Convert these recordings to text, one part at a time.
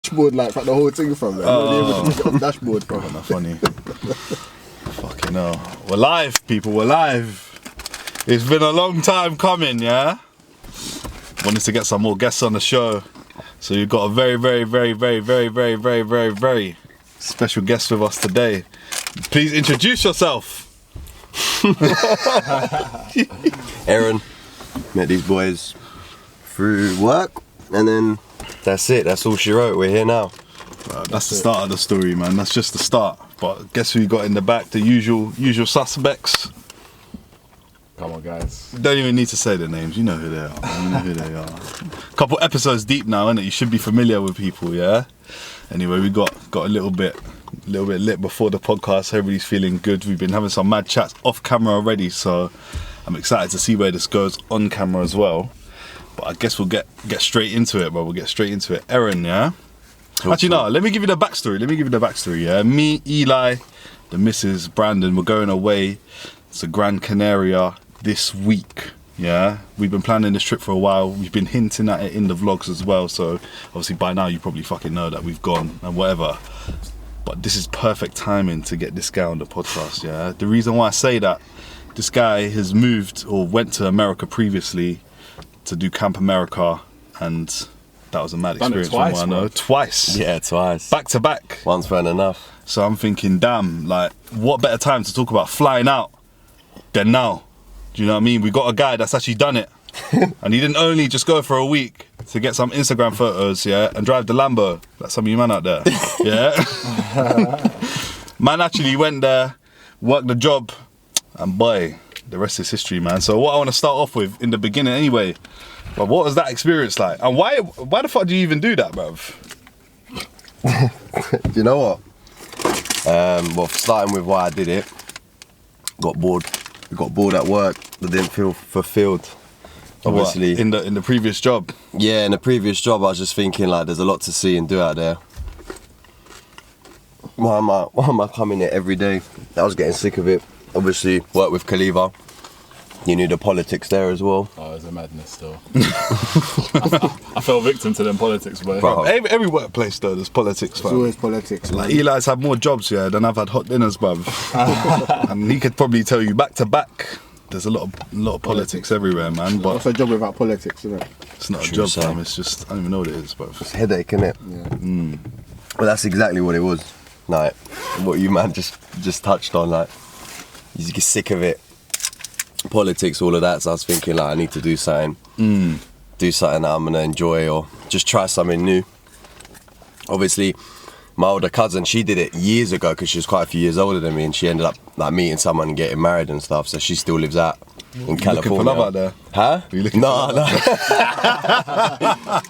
dashboard like the whole thing from there. Dashboard from Not funny. Fucking hell. We're live, people. We're live. It's been a long time coming, yeah? Wanted to get some more guests on the show. So you've got a very special guest with us today. Please introduce yourself. Eren. Met these boys through work, and then that's it. That's all she wrote. We're here now. That's the start of the story, man. That's just the start. But guess who you got in the back? The usual suspects. Come on, guys. Don't even need to say their names. You know who they are. Couple episodes deep now, innit? You should be familiar with people, yeah? Anyway, we got a little bit lit before the podcast. Everybody's feeling good. We've been having some mad chats off camera already, so I'm excited to see where this goes on camera as well. But I guess we'll get straight into it, bro. We'll get straight into it. Eren, yeah? Actually, no, let me give you the backstory. Yeah? Me, Eli, the missus, Brandon, we're going away to Gran Canaria this week. Yeah, we've been planning this trip for a while. We've been hinting at it in the vlogs as well. So obviously by now you probably fucking know that we've gone and whatever. But this is perfect timing to get this guy on the podcast. Yeah, the reason why I say that, this guy has moved or went to America previously to do Camp America, and that was a mad experience from what I know. Twice. Yeah, twice. Back to back. Once weren't enough. So I'm thinking, damn, like, what better time to talk about flying out than now? Do you know what I mean? We got a guy that's actually done it. And he didn't only just go for a week to get some Instagram photos, yeah, and drive the Lambo, like some of you man out there, yeah? Man actually went there, worked the job, and boy, the rest is history, man. So what I want to start off with in the beginning anyway, but what was that experience like? And why the fuck do you even do that, bruv? Do you know what? Well, starting with why I did it, got bored at work. I didn't feel fulfilled. Obviously, what, in the previous job. Yeah, in the previous job, I was just thinking like, there's a lot to see and do out there. Why am I coming here every day? I was getting sick of it. Obviously, worked with Kaleva. You knew the politics there as well. Oh, it was a madness still. I fell victim to them politics, bro. Every workplace though, there's politics. It's always politics. Like Eli's had more jobs here than I've had hot dinners, bruv. And he could probably tell you back to back, there's a lot of politics everywhere, man. But what's a job without politics, isn't it? It's not a job, fam. It's just, I don't even know what it is, bruv. It's a headache, innit? Yeah. Well, that's exactly what it was. Like, what you man just touched on, like, you get sick of it. Politics, all of that, so I was thinking like I need to do something that I'm gonna enjoy or just try something new. Obviously my older cousin, she did it years ago because she was quite a few years older than me, and she ended up like meeting someone and getting married and stuff, so she still lives out in California. Looking for love out there? Huh? Are you looking No,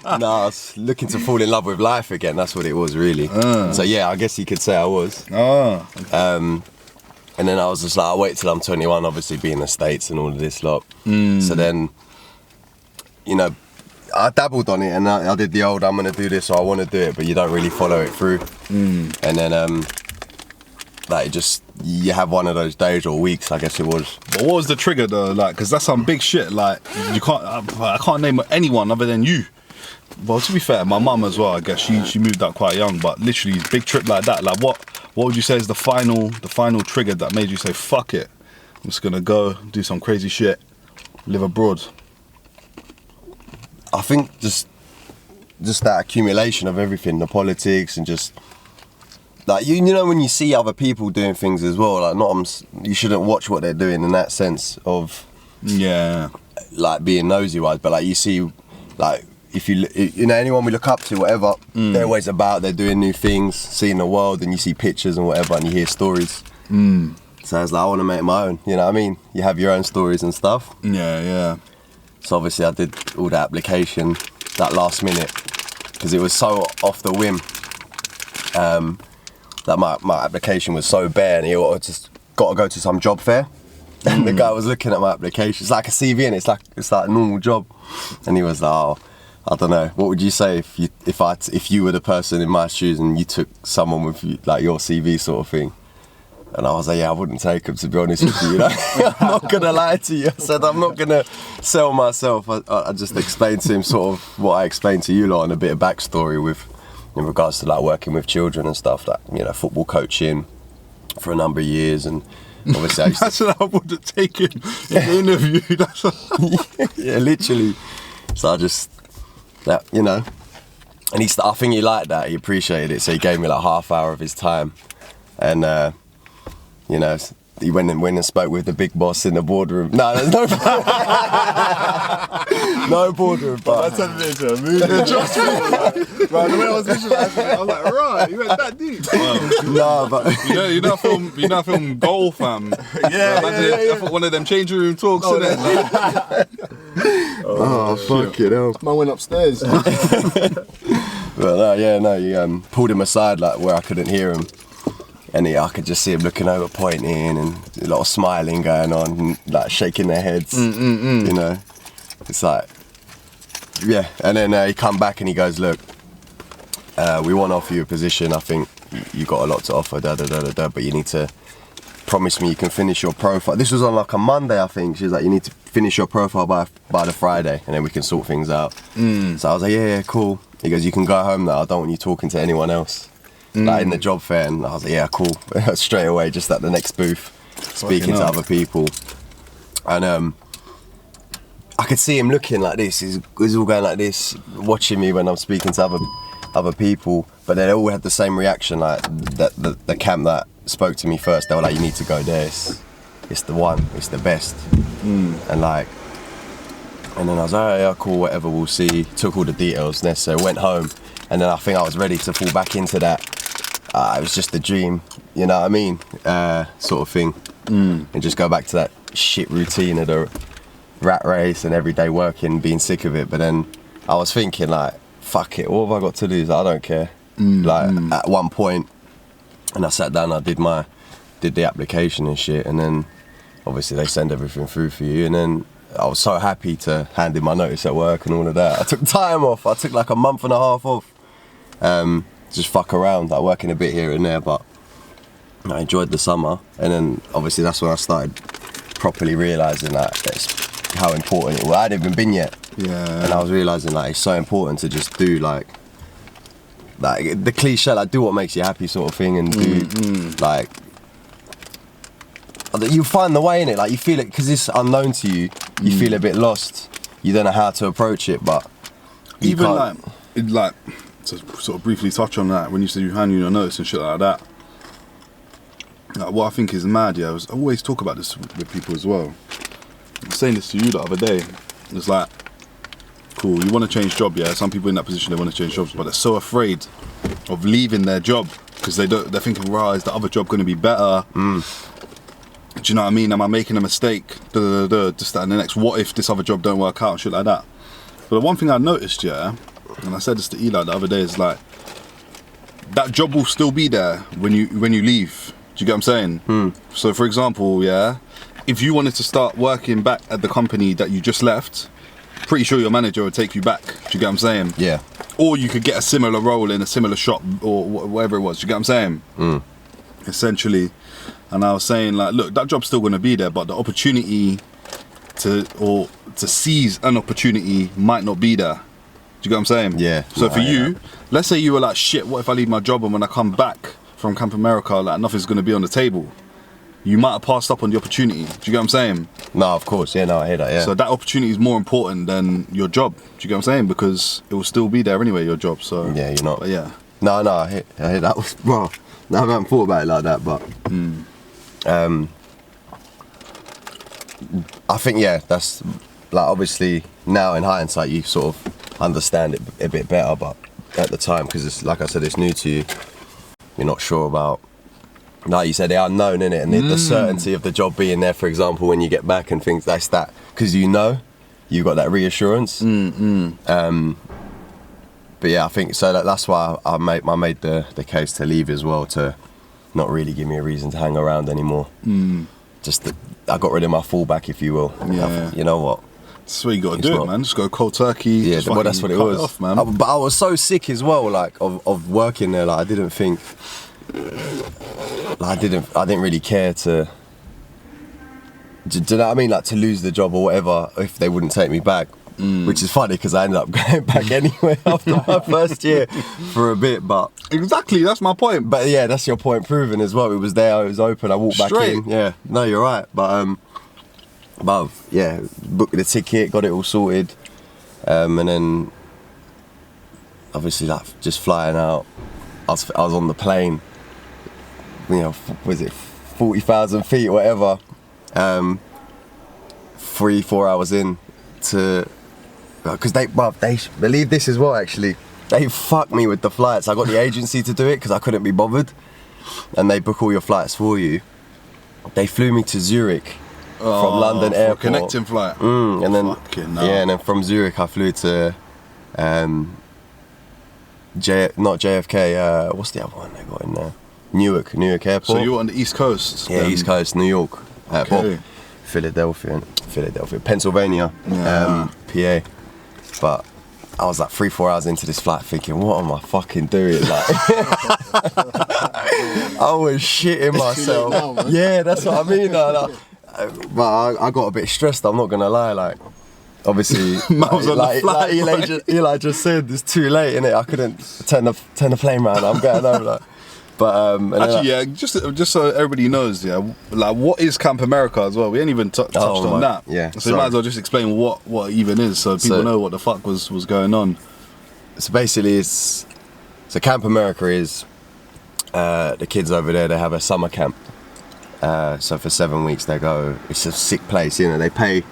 I was looking to fall in love with life again. That's what it was really. So yeah, I guess you could say I was. And then I was just like, I'll wait till I'm 21, obviously being in the States and all of this lot. So then, you know, I dabbled on it and I did the old, I'm gonna do this or I wanna do it, but you don't really follow it through. And then, like, you have one of those days or weeks, I guess it was. But what was the trigger though? Like, cause that's some big shit. Like, I can't name anyone other than you. Well, to be fair, my mum as well, I guess she moved out quite young, but literally big trip like that. Like what would you say is the final trigger that made you say, fuck it, I'm just gonna go do some crazy shit, live abroad? I think just that accumulation of everything, the politics and just like you know when you see other people doing things as well, like you shouldn't watch what they're doing in that sense of like being nosy wise, but like you see like if you know anyone we look up to, whatever, they're always they're doing new things, seeing the world, and you see pictures and whatever, and you hear stories. So it's like I want to make my own. You know what I mean? You have your own stories and stuff. Yeah. So obviously I did all the application that last minute because it was so off the whim. That my application was so bare, and I just got to go to some job fair. And the guy was looking at my application. It's like a CV, and it's like a normal job. And he was like, "Oh, I don't know. What would you say if you were the person in my shoes and you took someone with like your CV sort of thing?" And I was like, yeah, I wouldn't take him, to be honest with you. I'm not gonna lie to you. I said I'm not gonna sell myself. I just explained to him sort of what I explained to you lot, and a bit of backstory with in regards to like working with children and stuff, like, you know, football coaching for a number of years, and obviously I used That's what I would have taken in the interview. That's yeah, literally. So I just, that, you know, and I think he liked that, he appreciated it, so he gave me like half hour of his time, and you know, he went and spoke with the big boss in the boardroom. No, there's no no boardroom, but I turned it into a movie. Trust me. Right, the way I was visualising it, I was like, right, you went that deep. no, but You know that film Goal, fam. Yeah. I thought one of them changing room talks, innit? oh fuck it hell. Man went upstairs. Well, he pulled him aside like where I couldn't hear him, and I could just see him looking over, pointing, and a lot of smiling going on, and, like shaking their heads. You know, it's like, yeah. And then he come back and he goes, look, we want to offer you a position. I think you got a lot to offer, but you need to promise me you can finish your profile. This was on like a Monday, I think. She was like, you need to finish your profile by the Friday, and then we can sort things out. So I was like, yeah, cool. He goes, you can go home now. I don't want you talking to anyone else. Like in the job fair, and I was like, yeah, cool. Straight away, just at the next booth, speaking to other people, and I could see him looking like this. He's all going like this, watching me when I'm speaking to other people. But they all had the same reaction, like the camp that spoke to me first. They were like, you need to go there. It's the one. It's the best. And then I was like, yeah, cool, whatever. We'll see. Took all the details necessary. Went home, and then I think I was ready to fall back into that. It was just a dream, you know what I mean, sort of thing, and just go back to that shit routine of the rat race and everyday working, being sick of it. But then I was thinking like, fuck it, what have I got to lose? I don't care. At one point, and I sat down, I did the application and shit, and then obviously they send everything through for you, and then I was so happy to hand in my notice at work and all of that. I took time off. I took like a month and a half off. Just fuck around, like working a bit here and there, but I enjoyed the summer. And then obviously that's when I started properly realising that that's how important it was. I hadn't even been yet. Yeah. And I was realising like it's so important to just do like the cliche, like do what makes you happy sort of thing, and do like, you find the way in it, like you feel it, because it's unknown to you, you feel a bit lost, you don't know how to approach it, but even like to sort of briefly touch on that, when you said you hand in your notice and shit like that, like what I think is mad, I always talk about this with people as well. I was saying this to you the other day. It's like, cool, you want to change job, yeah? Some people in that position, they want to change jobs, but they're so afraid of leaving their job because they're thinking, right, is the other job going to be better? Do you know what I mean? Am I making a mistake? Just that, and the next, what if this other job don't work out and shit like that? But the one thing I noticed, and I said this to Eli the other day, is like, that job will still be there when you leave. Do you get what I'm saying? So for example, if you wanted to start working back at the company that you just left, pretty sure your manager would take you back. Do you get what I'm saying? Yeah. Or you could get a similar role in a similar shop or whatever it was. Do you get what I'm saying? Essentially. And I was saying, like, look, that job's still going to be there, but the opportunity to seize an opportunity might not be there. Do you get what I'm saying? Yeah. So for you, let's say you were like, shit, what if I leave my job and when I come back from Camp America, like, nothing's going to be on the table? You might have passed up on the opportunity. Do you get what I'm saying? No, of course. Yeah, no, I hear that, yeah. So that opportunity is more important than your job. Do you get what I'm saying? Because it will still be there anyway, your job. So yeah, you're not. But yeah. No, I hear that. Was, well, I haven't thought about it like that, but I think, that's, like, obviously now in hindsight you sort of understand it a bit better, but at the time, because it's, like I said, it's new to you, you're not sure about, like you said, the unknown, innit, and the certainty of the job being there, for example, when you get back and things, that's that, because you've got that reassurance. But yeah, I think so. That's why I made the case to leave as well, to not really give me a reason to hang around anymore. Just I got rid of my fallback, if you will. Yeah. You know what? That's what you got to do, man. Just go cold turkey. Yeah, well, that's what it was, off, man. But I was so sick as well, like of working there. Like I didn't think. Like, I didn't really care to. Do you know what I mean? Like to lose the job or whatever if they wouldn't take me back. which is funny because I ended up going back anyway after my first year for a bit. But Exactly, that's my point. But yeah, that's your point proven as well. It was there, it was open, I walked back Straight. in. Yeah, no, you're right. But yeah, booked the ticket, got it all sorted. And then obviously like just flying out, I was on the plane, you know, was it 40,000 feet or whatever, 3-4 hours in to, because they believe this as well actually, they fucked me with the flights. I got the agency to do it because I couldn't be bothered, and they book all your flights for you. They flew me to Zurich from London for airport. a connecting flight. And then Fucking and then from Zurich I flew to not JFK, what's the other one they got in there? Newark airport. So you were on the East Coast? Yeah, then? East Coast, New York. Okay. Philadelphia, Pennsylvania, PA. But I was like 3-4 hours into this flight thinking, what am I fucking doing? Like, I was shitting myself. Now, man. Yeah, that's what I mean. But I got a bit stressed, I'm not gonna lie. Like, obviously, was on the flight, Eli just said, it's too late, innit? I couldn't turn the plane round. I'm going home. Like, but and Actually, yeah, just so everybody knows, yeah, like what is Camp America as well? We ain't even touched on that. Yeah, so you might as well just explain what it even is, so people know what the fuck was going on. So basically, Camp America is the kids over there. They have a summer camp. So for 7 weeks they go. It's a sick place, you know. They pay,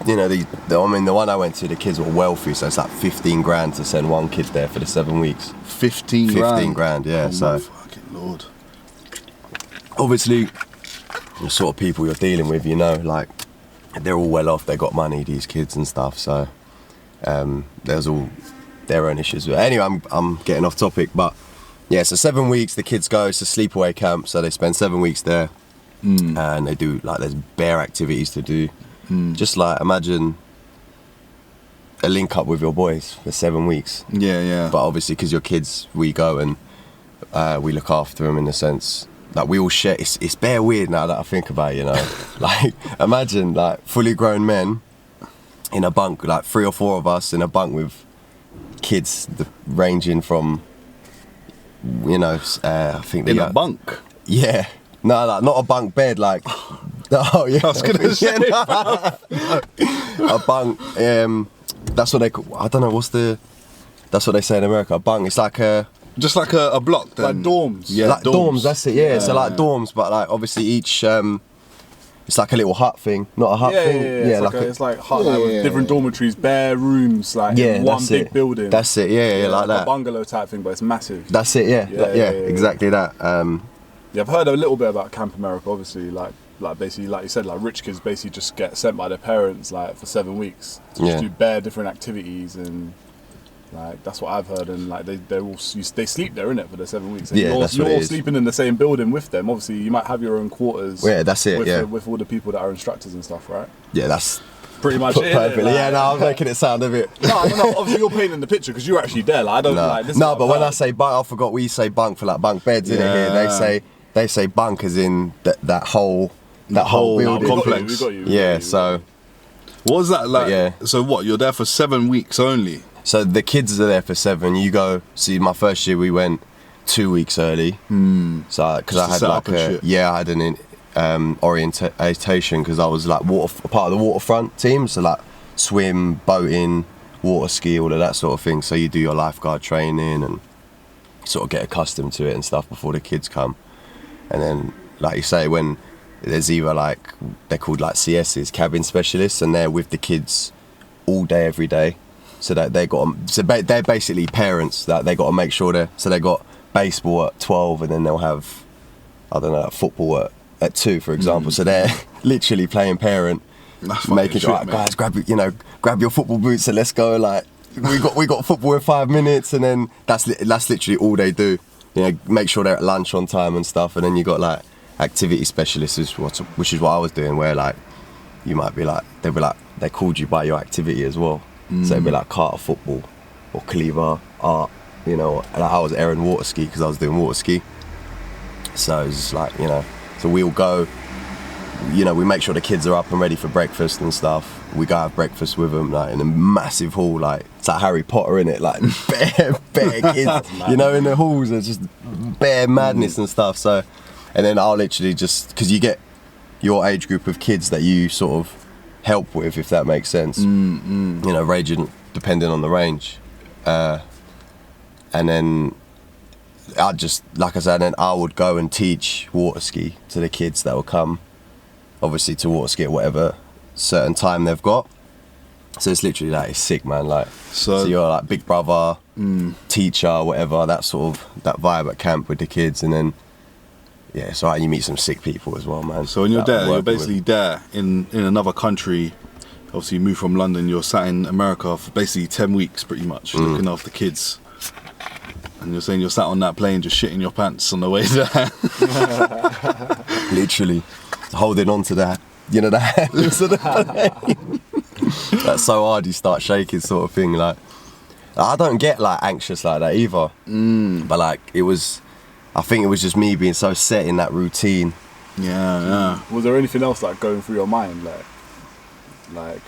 you know, the one I went to, the kids were wealthy, so it's like 15 grand to send one kid there for the 7 weeks. 15 grand, yeah. Oh, so my fucking Lord. Obviously, the sort of people you're dealing with, you know, like they're all well off. They got money, these kids and stuff. So there's all their own issues. But anyway, I'm getting off topic, but yeah. So 7 weeks, the kids go. It's a sleepaway camp, so they spend 7 weeks there. And they do, like, there's bare activities to do. Just like, imagine a link up with your boys for 7 weeks. Yeah. But obviously, because you're kids, we go and we look after them in a sense. Like, we all share. It's bare weird now that I think about it, you know. Like, imagine, like, fully grown men in a bunk, like 3 or 4 of us in a bunk with kids ranging from, you know, I think In a bunk? Yeah. No, like, not a bunk bed, like. Oh yeah. I was gonna say. A bunk. That's what they call. I don't know. That's what they say in America. A bunk. It's like a. Just like a block, then. Like dorms. Yeah, like dorms. That's it. Yeah. So like dorms, but like obviously each. It's like a little hut thing, not a hut thing. Yeah, it's like hut, like, with different dormitories, bare rooms, like in one big building. That's it. Yeah, like that. A bungalow type thing, but it's massive. That's it. Yeah, exactly that. Yeah, I've heard a little bit about Camp America. Obviously, like basically, like you said, like rich kids basically just get sent by their parents like for 7 weeks to just do bare different activities, and like that's what I've heard. And like they sleep there, innit, for the 7 weeks. And Yeah, you're all sleeping in the same building with them. Obviously, you might have your own quarters. Yeah, that's it. With all the people that are instructors and stuff, right? Yeah, that's pretty much put it. perfectly. Like, Yeah, no, I'm making it sound a bit. No. Obviously, you're painting the picture because you're actually there. Like I don't like this. No, but when I say bunk, I forgot we say bunk for like bunk beds in here. They say bunk as in that whole building complex. We got you. Yeah, so what was that like? Yeah. So what? You're there for 7 weeks only? So the kids are there for 7. You go. See, my first year we went 2 weeks early. So because I had like I had an orientation because I was like part of the waterfront team. So like swim, boating, water ski, all of that sort of thing. So you do your lifeguard training and sort of get accustomed to it and stuff before the kids come. And then, like you say, when there's either like, they're called like CSs, cabin specialists, and they're with the kids all day, every day. So that they're basically parents that they got to make sure they got baseball at 12 and then they'll have, I don't know, like football at 2, for example. So they're literally playing parent, making sure, like, guys, grab your football boots and let's go. Like, we got football in 5 minutes, and then that's literally all they do. You know, make sure they're at lunch on time and stuff, and then you got like activity specialists, which is what I was doing, where like you might be like, they'll be like, they called you by your activity as well. So it'd be like Carter football or Kaleva art, you know. And I was Eren water ski because I was doing water ski. So it's just like, you know, so we'll go, you know, we make sure the kids are up and ready for breakfast and stuff. We go have breakfast with them, like in a massive hall, like it's like Harry Potter in it, like bare kids, you know, in the halls. There's just bare madness and stuff. So, and then I'll literally just, because you get your age group of kids that you sort of help with, if that makes sense. You know, ranging depending on the range, and then I just, like I said, then I would go and teach water ski to the kids that will come, obviously to water ski at whatever certain time they've got. So it's literally like, it's sick, man. Like, so you're like big brother, teacher, whatever, that sort of, that vibe at camp with the kids. And then, yeah, it's alright, you meet some sick people as well, man. So when you're there, you're basically there in another country. Obviously you moved from London, you're sat in America for basically 10 weeks pretty much, looking after kids. And you're saying you're sat on that plane just shitting your pants on the way there. Literally holding on to that, you know, the handles of the plane. That's so hard, you start shaking sort of thing. Like, I don't get like anxious like that either. But like, I think it was just me being so set in that routine. Yeah. Was there anything else like going through your mind, like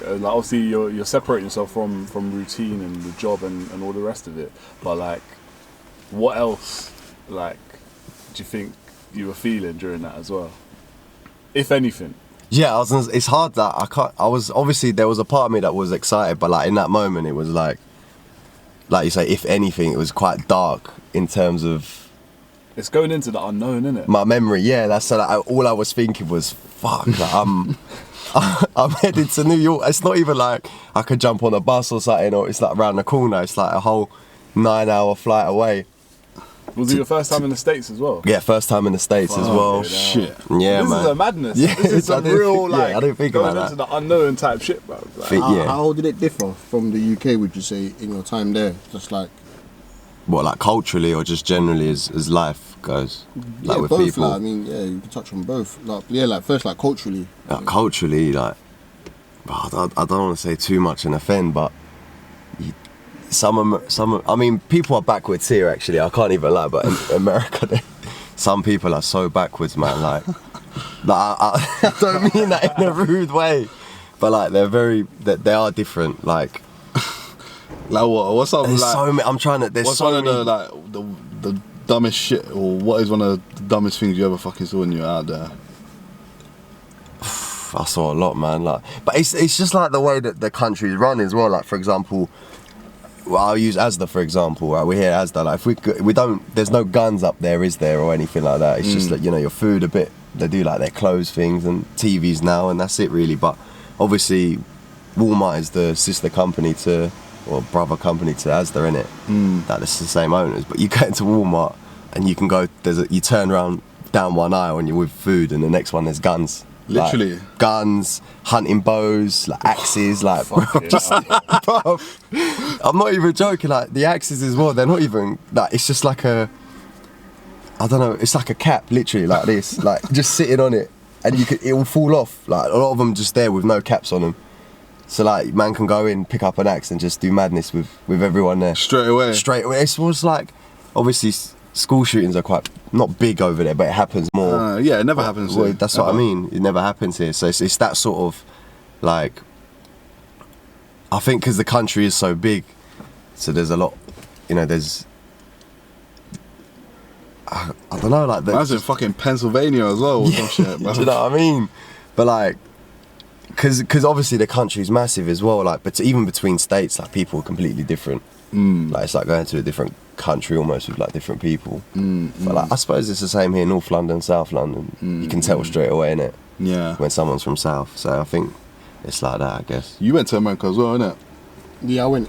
obviously you're separating yourself from routine and the job and all the rest of it, but like, what else, like, do you think you were feeling during that as well, if anything? Yeah, it's hard that I was, obviously there was a part of me that was excited, but like in that moment it was like you say, if anything, it was quite dark in terms of, it's going into the unknown, isn't it? My memory, yeah, that's so like, all I was thinking was, fuck, like, I'm headed to New York. It's not even like I could jump on a bus or something, or it's like around the corner. It's like a whole 9-hour flight away. Was it your first time in the States as well? Yeah, first time in the States as well. Shit. Yeah, this man. is a madness. Yeah, this is a real, like, I didn't think going about into that. the unknown type shit, bro. Like, How did it differ from the UK, would you say, in your time there? Just like, what, like culturally or just generally as life goes? Like yeah, with both, people? like, I mean, yeah, you can touch on both. Like, yeah, like first, like culturally. Like, culturally, like, I don't want to say too much and offend, but I mean, people are backwards here, actually. I can't even lie, but in America, some people are so backwards, man. Like I don't mean that in a rude way, but like they are different. Like what? What's up? There's like, so many. I'm trying to. There's what's so one many. of the dumbest shit, or what is one of the dumbest things you ever fucking saw when you were out there? I saw a lot, man. Like, but it's just like the way that the country is run as well. Like, for example, well, I'll use Asda for example. Right, we're here at Asda. Like, if we don't, there's no guns up there, is there, or anything like that? It's just like, you know, your food a bit. They do like their clothes things and TVs now, and that's it really. But obviously, Walmart is the sister company to, or brother company to Asda, innit? That it's the same owners. But you get into Walmart and you can go. You turn around down one aisle and you're with food, and the next one there's guns. Literally, like, guns, hunting bows, like axes, like bro, I'm not even joking. Like the axes as well, they're not even like, it's just like I don't know, it's like a cap, literally like this, like just sitting on it, and it will fall off. Like a lot of them just there with no caps on them. So like man can go in, pick up an axe, and just do madness with everyone there straight away. It was like, obviously school shootings are quite not big over there, but it happens more. Yeah, it never happens here. That's what I mean. It never happens here. So it's that sort of, like, I think because the country is so big, so there's a lot, you know, there's, I don't know, like... Man's in fucking Pennsylvania as well, or some shit, bro. Do you know what I mean? But like, because obviously the country's massive as well, like, but even between states, like, people are completely different. Like, it's like going to a different country almost with like different people. But like, I suppose it's the same here, North London, South London. You can tell straight away, innit? Yeah. When someone's from South. So I think it's like that, I guess. You went to America as well, innit? Yeah, I went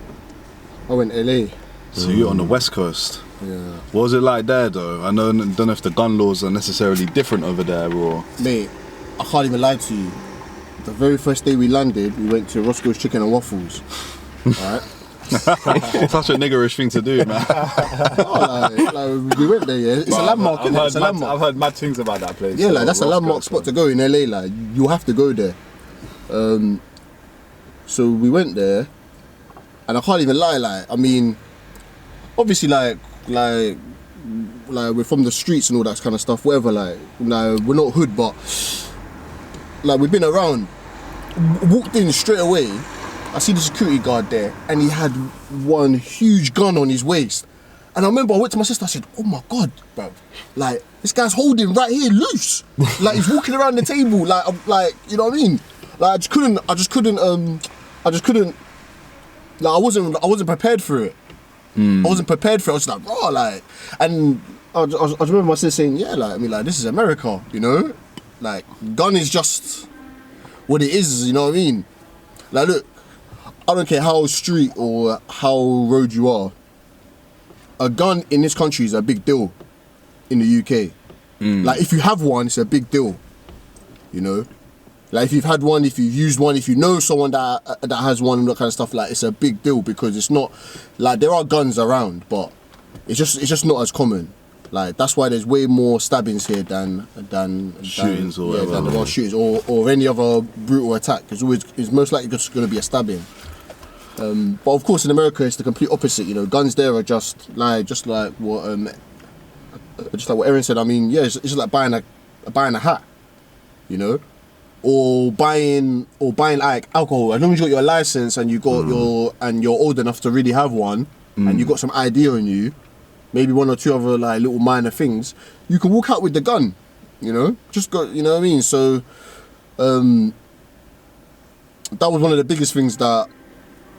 LA. So you're on the West Coast. Yeah. What was it like there though? I don't know if the gun laws are necessarily different over there, or... Mate, I can't even lie to you. The very first day we landed, we went to Roscoe's Chicken and Waffles. Alright? Such a niggerish thing to do, man. like, we went there, yeah. It's a landmark, innit? It's a landmark. I've heard mad things about that place. Yeah, like that's a landmark spot to go in LA. Like you have to go there. So we went there, and I can't even lie. Like, I mean, obviously, like we're from the streets and all that kind of stuff. Whatever. Like, no, we're not hood, but like we've been around. Walked in straight away. I see the security guard there, and he had one huge gun on his waist. And I remember I went to my sister. I said, "Oh my god, bro! Like this guy's holding right here loose. Like he's walking around the table. Like you know what I mean? Like I just couldn't. Like I wasn't prepared for it. I wasn't prepared for it. I was like, raw, like, and I remember my sister saying, yeah, like, I mean, like, this is America, you know? Like, gun is just what it is, you know what I mean? Like, look, I don't care how street or how road you are. A gun in this country is a big deal in the UK. Like, if you have one, it's a big deal, you know? Like, if you've had one, if you've used one, if you know someone that has one and that kind of stuff, like, it's a big deal because it's not, like, there are guns around, but it's just not as common. Like, that's why there's way more stabbings here than shootings or whatever. Than there are shootings or any other brutal attack. It's most likely just going to be a stabbing. But of course, in America, it's the complete opposite. You know, guns there are just like what Eren said. I mean, yeah, it's just like buying a hat, you know. Or buying like alcohol. As long as you got your license and you're old enough to really have one, and you got some ID on you, maybe one or two other like little minor things, you can walk out with the gun. You know, just got, you know what I mean. So that was one of the biggest things that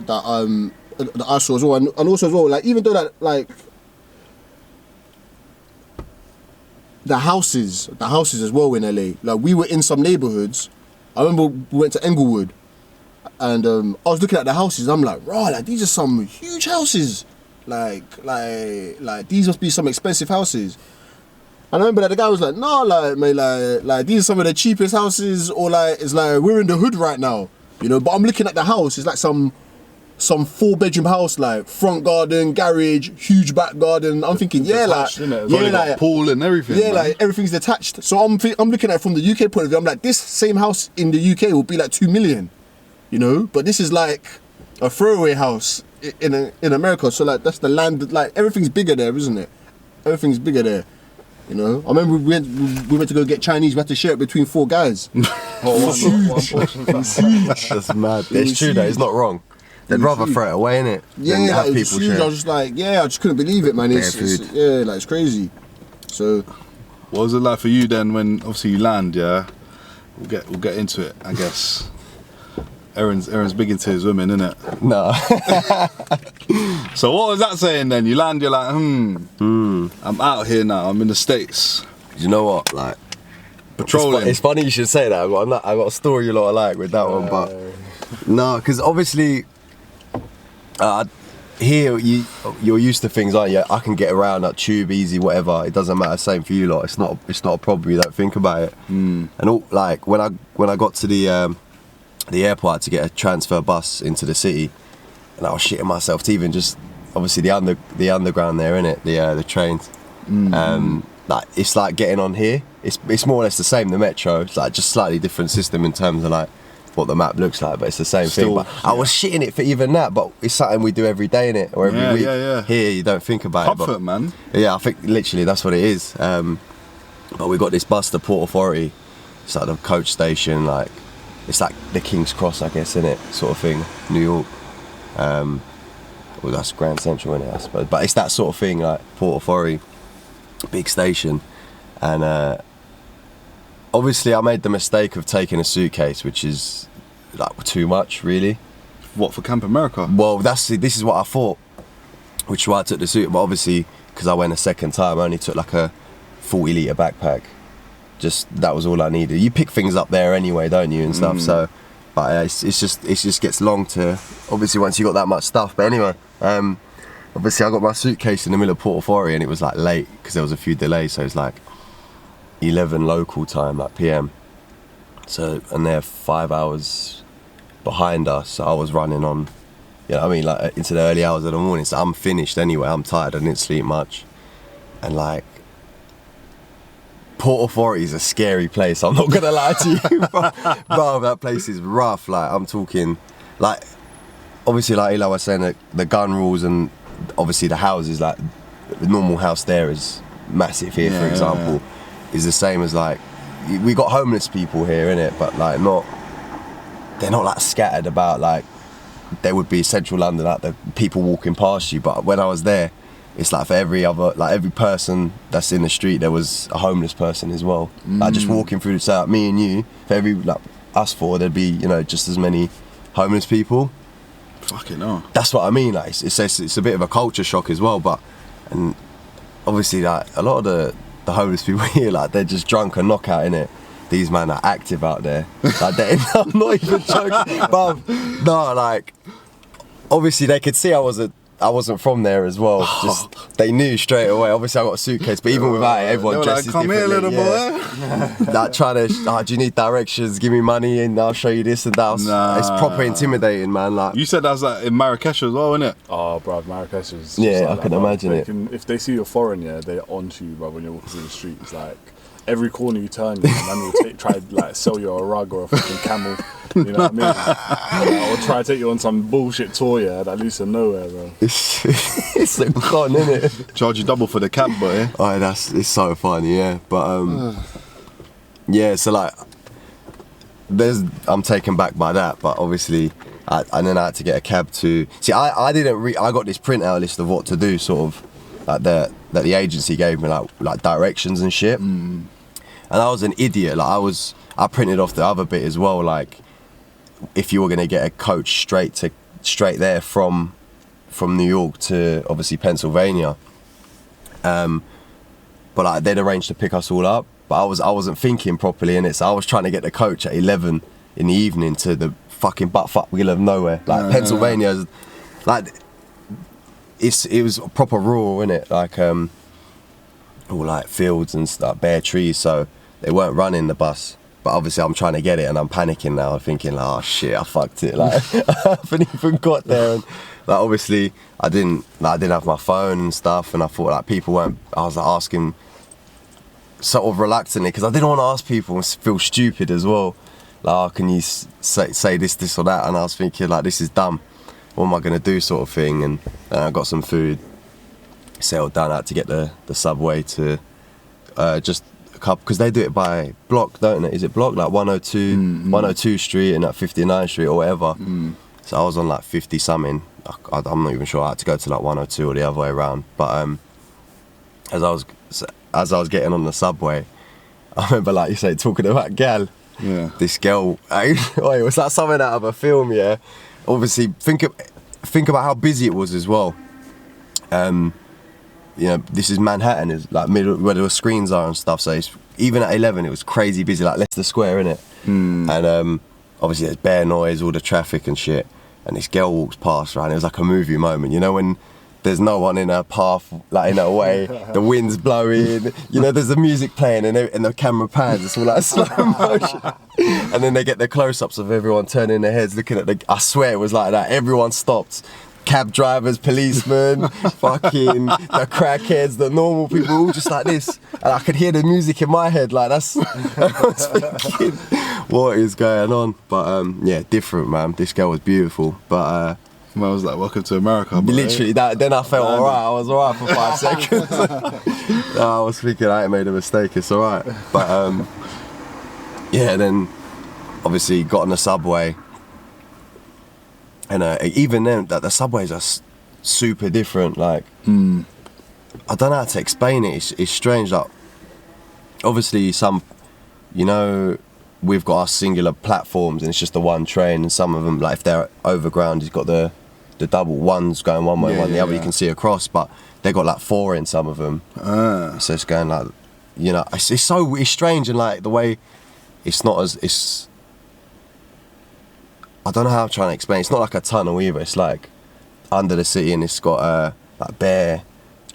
I saw as well, and also as well, like even though that like the houses as well in LA. Like we were in some neighborhoods. I remember we went to Englewood, and I was looking at the houses. I'm like, raw, like these are some huge houses. Like these must be some expensive houses. And I remember that the guy was like, no, like mate, like these are some of the cheapest houses, or like it's like we're in the hood right now, you know. But I'm looking at the house. It's like some 4-bedroom house, like front garden, garage, huge back garden. I'm thinking, yeah, like, like pool and everything. Yeah, man. like everything's detached. So I'm looking at it from the UK point of view. I'm like, this same house in the UK will be like 2 million, you know. But this is like a throwaway house in America. So like that's the land. Like everything's bigger there, isn't it? Everything's bigger there. You know, I remember we went to go get Chinese. We had to share it between 4 guys. That's mad. It's true though. It's not wrong. They'd rather throw it away, innit? Yeah, than have like, people huge. share. I was just like, yeah, I just couldn't believe it, man. It's crazy. So, what was it like for you then when obviously you land? Yeah, we'll get into it, I guess. Eren's big into his women, innit? No. So what was that saying then? You land, you're like, I'm out here now. I'm in the States. You know what? Like, patrolling. It's funny you should say that. I've got a story a lot I like with that one, but no, because obviously here you're used to things, aren't you? I can get around that tube easy, whatever. It doesn't matter. Same for you lot. It's not a problem. You don't think about it. And all, like when I got to the airport to get a transfer bus into the city, and I was shitting myself to even just obviously the underground there, innit? The trains. Like it's like getting on here. It's more or less the same. The metro. It's like just slightly different system in terms of like what the map looks like, but it's the same thing. But I was shitting it for even that, but it's something we do every day, innit? Or every week. Yeah. Here you don't think about Comfort, it. Comfort, man. Yeah, I think literally that's what it is. But we got this bus to Port Authority. It's like the coach station, like it's like the King's Cross, I guess, innit? Sort of thing, New York. Well, that's Grand Central, innit, I suppose. But it's that sort of thing, like Port Authority, big station, and obviously I made the mistake of taking a suitcase, which is like too much, really. What, for Camp America? Well, this is what I thought, which is why I took the suit. But obviously, because I went a second time, I only took like a 40-litre backpack. Just that was all I needed. You pick things up there anyway, don't you, and stuff. So, but it just gets long to obviously once you got that much stuff. But anyway, obviously I got my suitcase in the middle of Port Authority, and it was like late because there was a few delays. So it's like 11 local time, like PM. So, and they're 5 hours behind us. So I was running on, you know what I mean, like into the early hours of the morning. So I'm finished anyway. I'm tired. I didn't sleep much, and like. Port Authority is a scary place, I'm not gonna lie to you, bro, that place is rough. Like I'm talking, like obviously like Eli was saying, that the gun rules and obviously the houses, like the normal house there is massive here, for example, is the same as like we got homeless people here, innit? But like they're not like scattered about like there would be central London, like the people walking past you. But when I was there, it's like for every person that's in the street, there was a homeless person as well. Like just walking through, so like me and you, for every like us four, there'd be just as many homeless people. Fucking hell. That's what I mean. Like it's a bit of a culture shock as well. And obviously like a lot of the homeless people here, like they're just drunk and knockout, innit? These man are active out there. Like I'm not even joking. But no, like obviously they could see I wasn't from there as well. Just they knew straight away. Obviously I got a suitcase, but even without it, everyone dresses like, come differently. here, little boy. Like trying to, do you need directions? Give me money and I'll show you this and that. Nah. It's proper intimidating, man. Like You said that was like in Marrakesh as well, innit? Oh, bro, Marrakesh is. Yeah, like I can that, imagine it. If they see you're foreign, yeah, they're onto you, bro. When you're walking through the street, it's like every corner you turn, man will try to like sell you a rug or a fucking camel. You know what I mean? Or try to take you on some bullshit tour, yeah, that leads to nowhere, bro. it's like gone, innit? Charge you double for the cab, boy. Oh, it's so funny, yeah. But yeah, so like, I'm taken back by that, but obviously, and then I had to get a cab to. See, I didn't. I got this printout list of what to do, sort of, like that the agency gave me, like directions and shit. And I was an idiot. Like I printed off the other bit as well. Like, if you were gonna get a coach straight there from New York to obviously Pennsylvania. But like they'd arranged to pick us all up. But I wasn't thinking properly in it, so I was trying to get the coach at 11 in the evening to the fucking buttfuck wheel of nowhere. Like Pennsylvania's, like it was proper rural, innit? Like all like fields and stuff, bare trees, so they weren't running the bus. But obviously I'm trying to get it and I'm panicking now, thinking like, oh shit, I fucked it. Like I haven't even got there, and like obviously I didn't have my phone and stuff, and I thought like people weren't. I was like asking sort of reluctantly because I didn't want to ask people and feel stupid as well. Like, oh, can you say this or that? And I was thinking like, this is dumb. What am I gonna do, sort of thing? And then I got some food, settled down, out to get the subway to just a couple, because they do it by block, don't they? Is it block, like 102 Street and like 59 Street or whatever? So I was on like 50 something. I'm not even sure. I had to go to like 102 or the other way around. But as I was getting on the subway, I remember, like you say, talking about gal. Yeah. This girl, it was like something out of a film, yeah. Obviously, think about how busy it was as well. This is Manhattan, is like middle where the screens are and stuff. So even at 11, it was crazy busy, like Leicester Square, innit? And obviously there's bare noise, all the traffic and shit. And this girl walks past, right? And it was like a movie moment, when there's no one in her path, like in her way, the wind's blowing, there's the music playing and the camera pans, it's all like slow motion. And then they get the close-ups of everyone turning their heads, looking at I swear it was like that, everyone stopped. Cab drivers, policemen, fucking the crackheads, the normal people, all just like this. And I could hear the music in my head, like I was thinking, what is going on? But yeah, different, man. This girl was beautiful, but I was like, welcome to America, bro. literally, then I felt alright. I was alright for 5 seconds. I was thinking I ain't made a mistake, it's alright. But yeah, then obviously got on the subway. And even then, the subways are super different. Like, I don't know how to explain it. It's strange. Like, obviously, we've got our singular platforms, and it's just the one train. And some of them, like if they're overground, you've got the double ones going one way, the other. You can see across, but they got like 4 in some of them. So it's going like, it's strange, and like the way it's not as I don't know how I'm trying to explain. It's not like a tunnel either. It's like under the city, and it's got like bare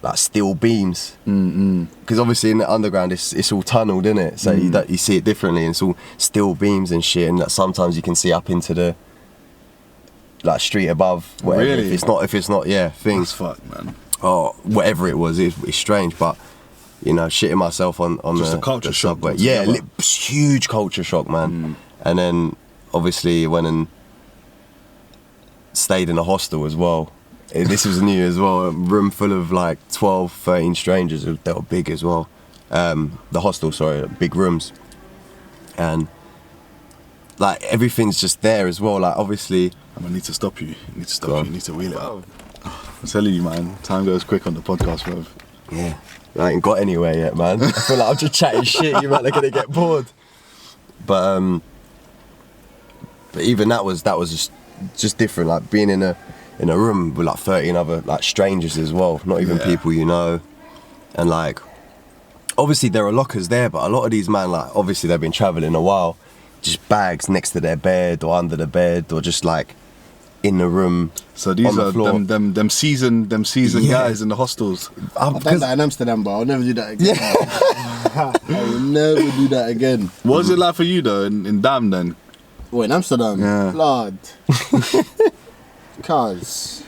like steel beams. Because obviously in the underground, it's all tunneled, isn't it? So you see it differently, and it's all steel beams and shit. And sometimes you can see up into the like street above. Whatever. Really? If it's not, yeah, things. That's fucked, man. Or whatever it was, it's strange, but. Shitting myself on just the, a culture the shock. subway. Yeah, huge culture shock, man. And then obviously went and stayed in a hostel as well. This was new as well. A room full of like 12, 13 strangers. They were big as well. The hostel, sorry, big rooms. and like everything's just there as well. Like obviously, I need to stop you. You need to stop you. You need to wheel it up. I'm telling you, man. Time goes quick on the podcast, bro. Yeah, I ain't got anywhere yet, man. I feel like I'm just chatting shit. You might are gonna get bored. But even that was just different. Like being in a room with like 13 other like strangers as well, not even people you know, and like obviously there are lockers there, but a lot of these man, like obviously they've been traveling a while, just bags next to their bed or under the bed or just like in the room. So these are them seasoned guys in the hostels. I've done that in Amsterdam, but I'll never do that again. I will never do that again. What was it like for you though in Dam then? Oh, in Amsterdam? Yeah. Blood. Cause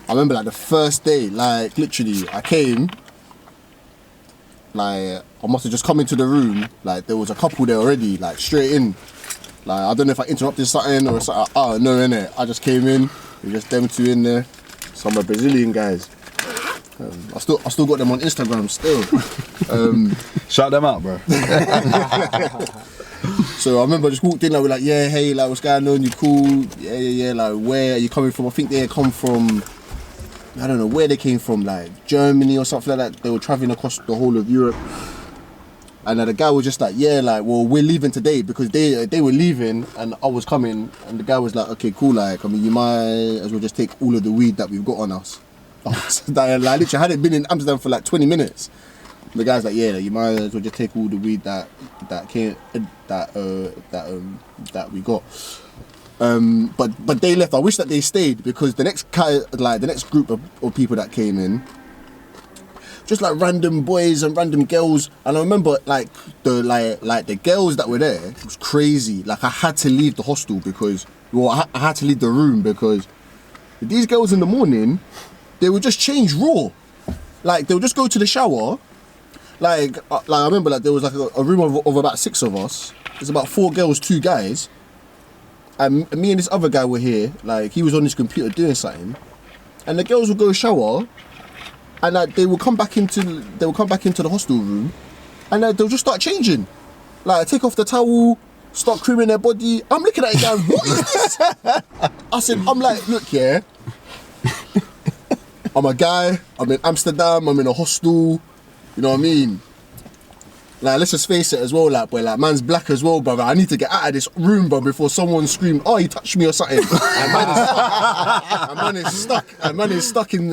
I remember like the first day, like literally I came, like I must have just come into the room, like there was a couple there already, like straight in. Like I don't know if I interrupted something or something. Oh no, innit? I just came in, it was just them two in there, some of Brazilian guys. I still got them on Instagram still. Shout them out, bro. So I remember I just walked in, like we're like, yeah, hey, like what's going on? You cool? Yeah. Like where are you coming from? I think they come from, I don't know where they came from, like Germany or something like that. They were traveling across the whole of Europe. And the guy was just like, yeah, like, well, we're leaving today because they were leaving and I was coming. And the guy was like, okay, cool, like, I mean, you might as well just take all of the weed that we've got on us. Like, literally, I hadn't been in Amsterdam for like 20 minutes. The guy's like, yeah, you might as well just take all the weed that we got. But they left. I wish that they stayed because the next group of people that came in, just like random boys and random girls, and I remember like the girls that were there, it was crazy. Like I had to leave the hostel because, well, I had to leave the room because these girls in the morning, they would just change raw. Like they would just go to the shower. Like I remember like there was like a room of about 6 of us. There's about 4 girls, 2 guys, and me and this other guy were here. Like he was on his computer doing something, and the girls would go shower. And like they will come back into the hostel room, and they'll just start changing, like take off the towel, start creaming their body. I'm looking at it going, what is this? I said, I'm like, look, yeah, I'm a guy. I'm in Amsterdam. I'm in a hostel. You know what I mean? Like, let's just face it as well, like, boy, like, man's black as well, brother. I need to get out of this room, bro, before someone screamed, oh, he touched me or something. And man is stuck in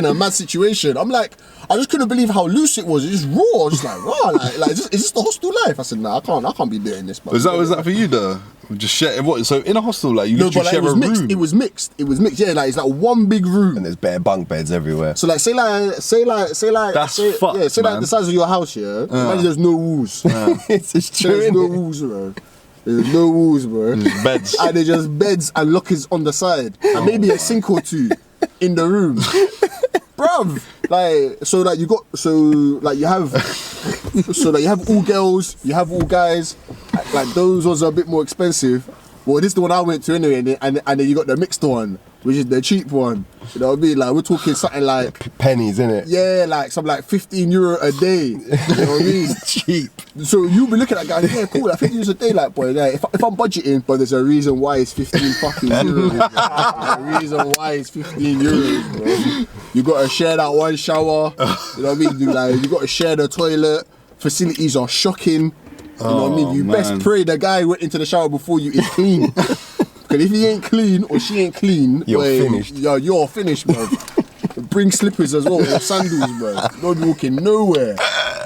a mad situation. I'm like, I just couldn't believe how loose it was. It's just raw. I was just like, wow, like is this the hostel life? I said, nah, I can't be doing this, bro. Was that for you though? Just share what? So in a hostel, like you literally share a room. It was mixed. Yeah, like it's like one big room, and there's bare bunk beds everywhere. So like, say that's fucked, yeah, say like the size of your house, yeah. Imagine there's no walls. It's just true. There's no walls, bro. There's no walls, bro. There's beds. And there's just beds and lockers on the side, and maybe a sink or 2 in the room, bruv. Like you have all girls, you have all guys. Like those ones are a bit more expensive. Well, this is the one I went to anyway, and then you got the mixed one, which is the cheap one. You know what I mean? Like we're talking something like pennies, innit? Yeah, like some like €15 a day. You know what I mean? Cheap. So you'll be looking at that guy, yeah, cool, like €50 a day, like boy, like, if I'm budgeting, but there's a reason why it's 15 fucking euros. There's a reason why it's 15 euros, bro. You gotta share that one shower. You know what I mean? You gotta share the toilet. Facilities are shocking. You know what I mean? You best pray the guy went into the shower before you is clean. Because if he ain't clean or she ain't clean, you're finished. You're finished, bro. Bring slippers as well, or sandals, bro. Don't be walking nowhere.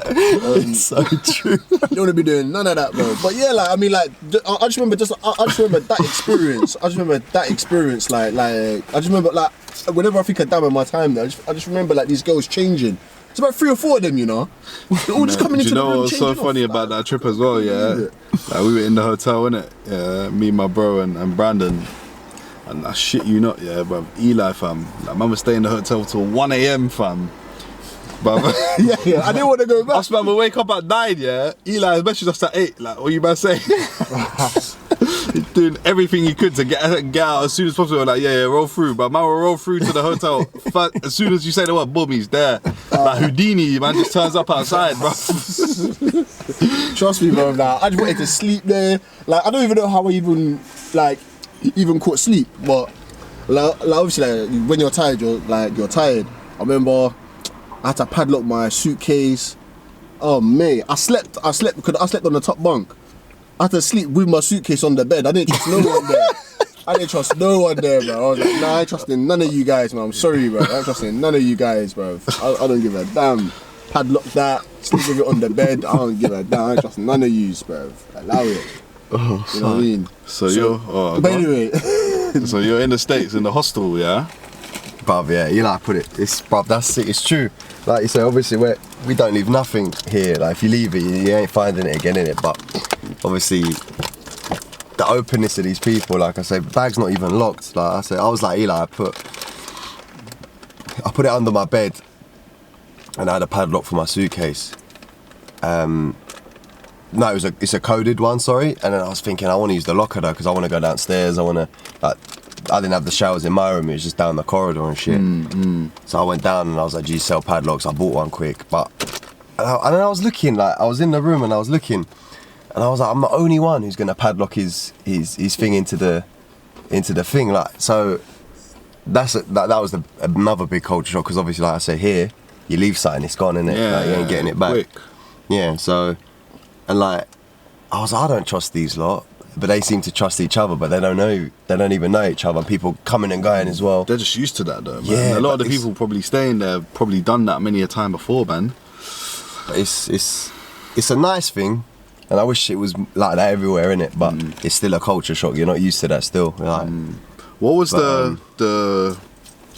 It's so true. You don't want to be doing none of that, bro. But yeah, like I mean, like I just remember that experience. Like I just remember like whenever I think of Dam in my time there, I just remember like these girls changing. It's about 3 or 4 of them, you know. They're all just coming into the room. You know what's so funny about that trip as well, yeah? Like we were in the hotel, innit? Yeah, me, my bro, and Brandon. And I shit you not, yeah, bro. Eli, fam. Like, man was staying in the hotel till 1 a.m, fam. But yeah, I didn't want to go back. Us man would wake up at 9, yeah. Eli messaged us at 8. Like, what you man saying? doing everything you could to get out as soon as possible. Like, yeah, roll through. But man will roll through to the hotel. As soon as you say the word, boom, he's there. Like Houdini, man, just turns up outside, bro. Trust me, bro. Like, I just wanted to sleep there. Like, I don't even know how I even caught sleep. But like obviously, like, when you're tired, you're tired. I remember I had to padlock my suitcase. Oh mate, I slept because I slept on the top bunk. I had to sleep with my suitcase on the bed. I didn't trust no one there. I didn't trust no one there, bro. I was like, nah, I ain't trusting none of you guys, man. I'm sorry, bro. I ain't trusting none of you guys, bro. I don't give a damn. Padlock that, sleep with it on the bed. I don't give a damn. I ain't trusting none of yous, bro. Allow it. Oh, you know what I mean? So you're. Oh, but anyway. So you're in the States in the hostel, yeah? Bruv, yeah, you like put it. Bruv, that's it. It's true. Like you say, obviously we don't leave nothing here. Like if you leave it, you ain't finding it again, innit? But obviously, the openness of these people, like I say, the bag's not even locked. Like I said, I was like Eli. I put it under my bed, and I had a padlock for my suitcase. No, it's a coded one, sorry. And then I was thinking, I want to use the locker though, because I want to go downstairs. I didn't have the showers in my room, it was just down the corridor and shit. So I went down and I was like, geez, sell padlocks. I bought one quick. And then I was looking, like, I was in the room and I was looking, and I was like, I'm the only one who's gonna padlock his thing into the thing. Like, so that was another big culture shock, because obviously, like I say, here, you leave something, it's gone, innit? Yeah, like, you ain't getting it back. Quick. Yeah, so, and like, I was like, I don't trust these lot. But they seem to trust each other, but they don't even know each other. People coming and going as well. They're just used to that though, man. Yeah, a lot of the people probably staying there probably done that many a time before, man. It's a nice thing, and I wish it was like that everywhere, innit? But it's still a culture shock. You're not used to that still. Like, what was the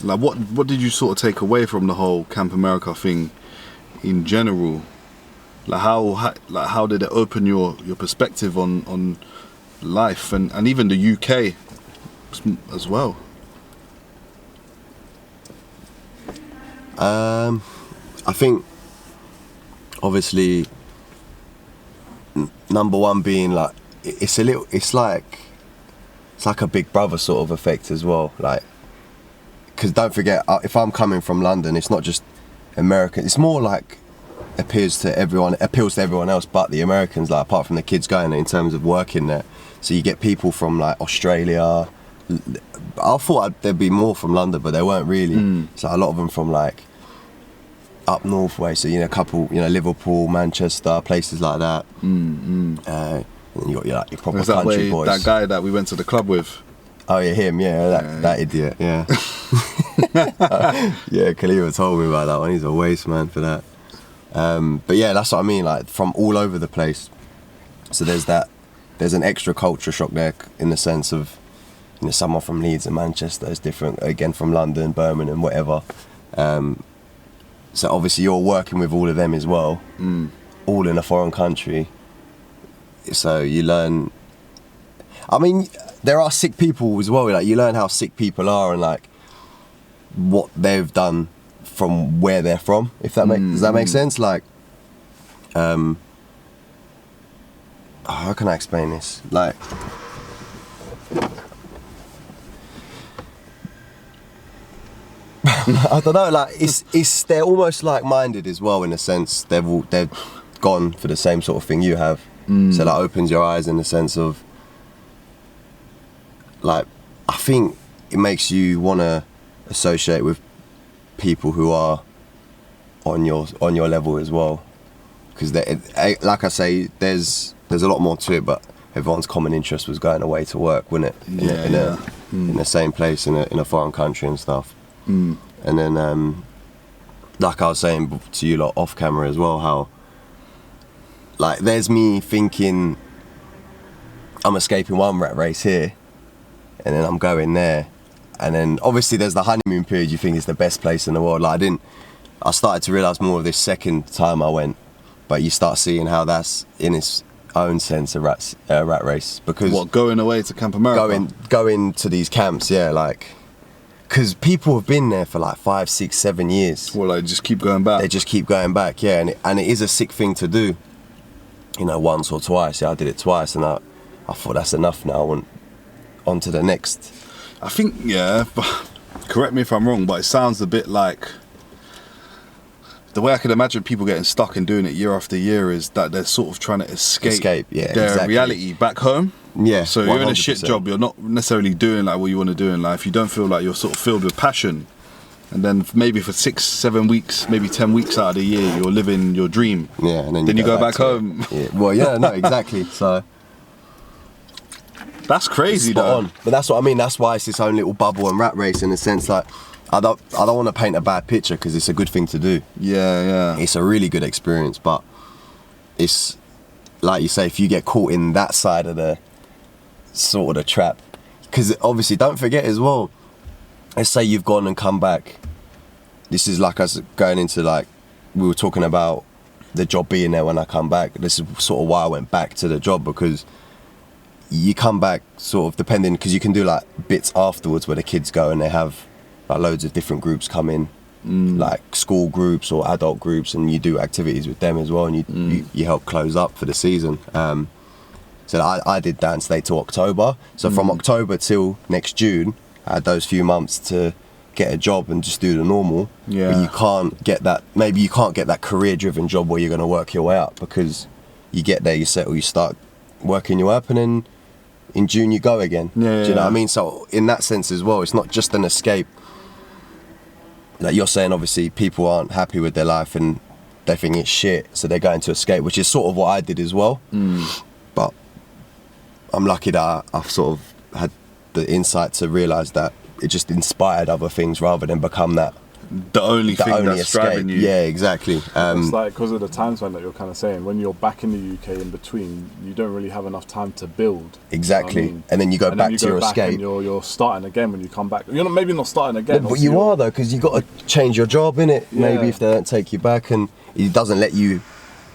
like? What did you sort of take away from the whole Camp America thing in general? Like how did it open your perspective on life and even the UK as well? I think obviously number one being like it's like a Big Brother sort of effect as well, like, because don't forget, if I'm coming from London, it's not just American, it's more like appeals to everyone else but the Americans, like apart from the kids going there in terms of working there. So you get people from like Australia. I thought there'd be more from London, but there weren't really. So a lot of them from like up north way. So a couple, Liverpool, Manchester, places like that. And then you got your proper country boys. That guy that we went to the club with. Oh yeah, him. Yeah, that idiot. Yeah. Yeah, Kaleva told me about that one. He's a waste man for that. But yeah, that's what I mean. Like from all over the place. So there's an extra culture shock there in the sense of, someone from Leeds and Manchester is different again from London, Birmingham, whatever. So obviously you're working with all of them as well, all in a foreign country. So you learn. I mean, there are sick people as well. Like you learn how sick people are and like what they've done from where they're from. If that does that make sense? Like, how can I explain this? Like, I don't know. Like, it's they're almost like-minded as well in a sense. They've gone for the same sort of thing you have. So that opens your eyes in the sense of, like, I think it makes you want to associate with people who are on your level as well. Because like I say, there's a lot more to it, but everyone's common interest was going away to work, wasn't it? In the same place in a foreign country and stuff. And then, like I was saying to you lot off camera as well, how like there's me thinking I'm escaping one rat race here, and then I'm going there, and then obviously there's the honeymoon period. You think it's the best place in the world. Like I started to realise more of this second time I went, but you start seeing how that's in its own sense a rat race, because going away to Camp America, going to these camps, yeah, like, because people have been there for like 5, 6, 7 years. Well, like just keep going back. They just keep going back, yeah, and it is a sick thing to do, once or twice. Yeah, I did it twice, and I thought that's enough now. on to the next. I think, yeah, correct me if I'm wrong, but it sounds a bit like the way I could imagine people getting stuck and doing it year after year is that they're sort of trying to escape yeah, their exactly. reality back home. Yeah, so you're in a 100%. shit job, you're not necessarily doing like what you want to do in life, you don't feel like you're sort of filled with passion, and then maybe for 6-7 weeks, maybe 10 weeks out of the year, you're living your dream. Yeah, and then you go back home. Yeah. Well, yeah, no, exactly. So that's crazy spot though. on. But that's what I mean. That's why it's its own little bubble and rat race in a sense. Like, I don't want to paint a bad picture because it's a good thing to do. Yeah. It's a really good experience, but it's like you say, if you get caught in that side of the sort of the trap, because obviously don't forget as well. Let's say you've gone and come back. This is like us going into like we were talking about the job being there when I come back. This is sort of why I went back to the job, because you come back sort of depending, because you can do like bits afterwards where the kids go and they have like loads of different groups come in, like school groups or adult groups, and you do activities with them as well, and you help close up for the season. So I did that and stayed till October. So from October till next June, I had those few months to get a job and just do the normal. Yeah. But you can't get that, maybe you can't get that career-driven job where you're going to work your way up, because you get there, you settle, you start working your way up, and then in June you go again. Do you know what I mean? So in that sense as well, it's not just an escape. Like you're saying, obviously people aren't happy with their life and they think it's shit, so they're going to escape, which is sort of what I did as well. But I'm lucky that I've sort of had the insight to realise that it just inspired other things rather than become that The only thing that's driving you. Yeah, exactly. It's like because of the time span that you're kind of saying, when you're back in the UK in between, you don't really have enough time to build. Exactly. You know what I mean? And then you go And back then you to go your back escape. and you're starting again when you come back. You're not, maybe not starting again. But obviously you are though, because you got to change your job, innit? Maybe Yeah. if they don't take you back, and it doesn't let you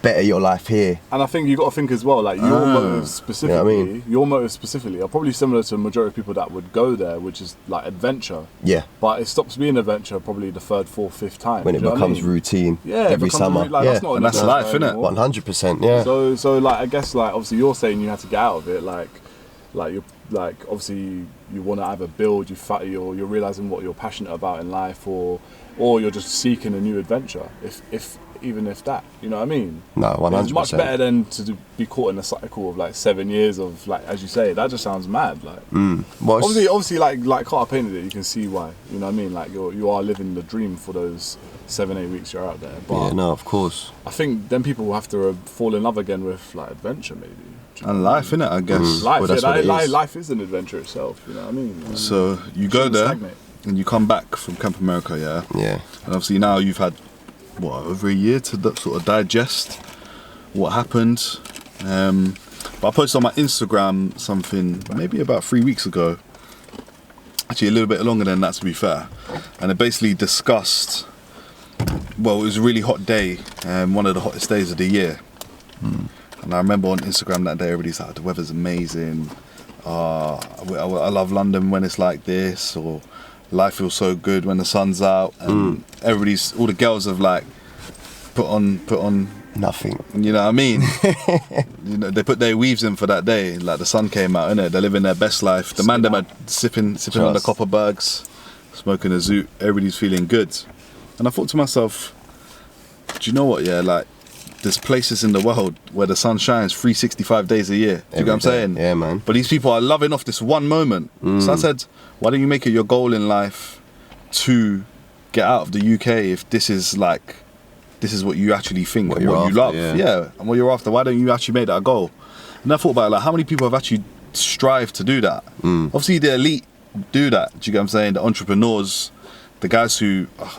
better your life here. And I think you got to think as well, like your motives specifically. You know what I mean? Your motives specifically are probably similar to the majority of people that would go there, which is like adventure. Yeah. But it stops being adventure probably the third, fourth, fifth time. When it Do you know what I becomes mean? routine Yeah, it every becomes summer. like, yeah. that's not And that's adventure life, innit? anymore. 100%, yeah. So like I guess like obviously you're saying you had to get out of it, like you're like obviously you want to either build, you're realizing what you're passionate about in life, or you're just seeking a new adventure. Even if that, you know what I mean? No, 100%. It's much better than to be caught in a cycle of like 7 years of like, as you say, that just sounds mad. Like Well, it's- obviously like Carter painted it, you can see why. You know what I mean? Like you are living the dream for those 7-8 weeks you're out there. But yeah, no, of course. I think then people will have to fall in love again with like adventure, maybe. Do you know And what I life, innit, I guess. mean? Life, Well, that's what it is. life is an adventure itself. You know what I mean? So you go Shouldn't there stagnate. and you come back from Camp America, yeah? Yeah. And obviously now you've had, over a year to sort of digest what happened. But I posted on my Instagram something maybe about 3 weeks ago. Actually, a little bit longer than that, to be fair. And it basically discussed, well, it was a really hot day, one of the hottest days of the year. And I remember on Instagram that day, everybody's like, the weather's amazing. I love London when it's like this, or life feels so good when the sun's out. And all the girls have like put on Nothing. you know what I mean? You know, they put their weaves in for that day. Like the sun came out, innit? They're living their best life. The man them are sipping on the Copperbergs, smoking a zoot. Everybody's feeling good. And I thought to myself, do you know what? Yeah, like there's places in the world where the sun shines 365 days a year. Do you get what I'm saying? Yeah, man. But these people are loving off this one moment. So I said, why don't you make it your goal in life to get out of the UK if this is what you actually think, What and you're what you after, love. yeah. And what you're after. Why don't you actually make that a goal? And I thought about it, like how many people have actually strived to do that? Obviously the elite do that. Do you get what I'm saying? The entrepreneurs, the guys who, I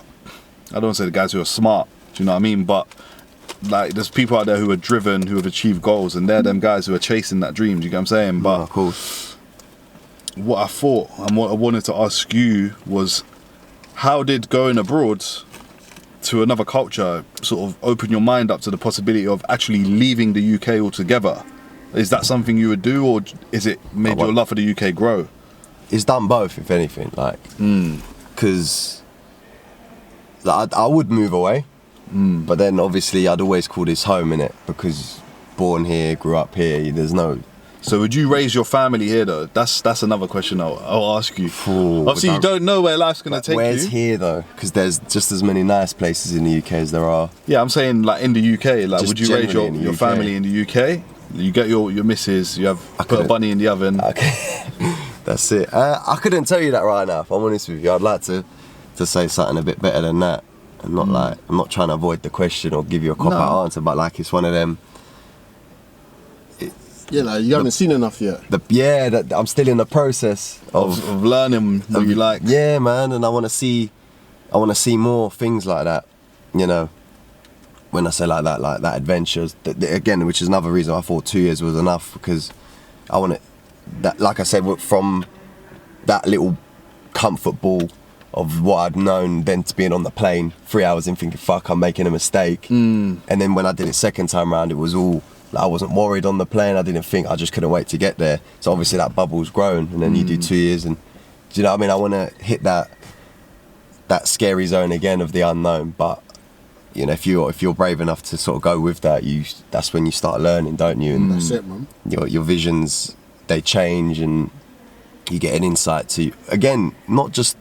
don't want to say the guys who are smart, do you know what I mean? But like there's people out there who are driven, who have achieved goals, and they're them guys who are chasing that dream. Do you get what I'm saying? But of course. what I thought and what I wanted to ask you was, how did going abroad to another culture sort of open your mind up to the possibility of actually leaving the UK altogether? Is that something you would do, or is it made your love for the UK grow? It's done both, if anything. Like, because I would move away, but then obviously I'd always call this home, innit? Because born here, grew up here. There's no So would you raise your family here though? That's another question I'll ask you. Obviously, you don't know where life's gonna take Where's you. here though? Because there's just as many nice places in the UK as there are. Yeah, I'm saying like in the UK. Like, Just would you raise generally in the your UK. family in the UK? You get your missus. You have put a couldn't- bunny in the oven. Okay, that's it. I couldn't tell you that right now. If I'm honest with you, I'd like to say something a bit better than that. And not like I'm not trying to avoid the question or give you a cop out answer, but like it's one of them. Yeah, like you haven't seen enough yet. That I'm still in the process Of learning what you like. Yeah, man, and I want to see more things like that. You know, when I say like that adventures. Again, which is another reason I thought 2 years was enough, because I want it. That, like I said, from that little comfort ball of what I'd known, then to being on the plane 3 hours in thinking, fuck, I'm making a mistake. And then when I did it second time round, it was all. I wasn't worried on the plane. I didn't think. I just couldn't wait to get there. So obviously that bubble's grown, and then you do 2 years, and do you know what I mean? I want to hit that scary zone again of the unknown. But you know, if you're brave enough to sort of go with that, that's when you start learning, don't you? And That's it, man. your visions, they change, and you get an insight to, again, not just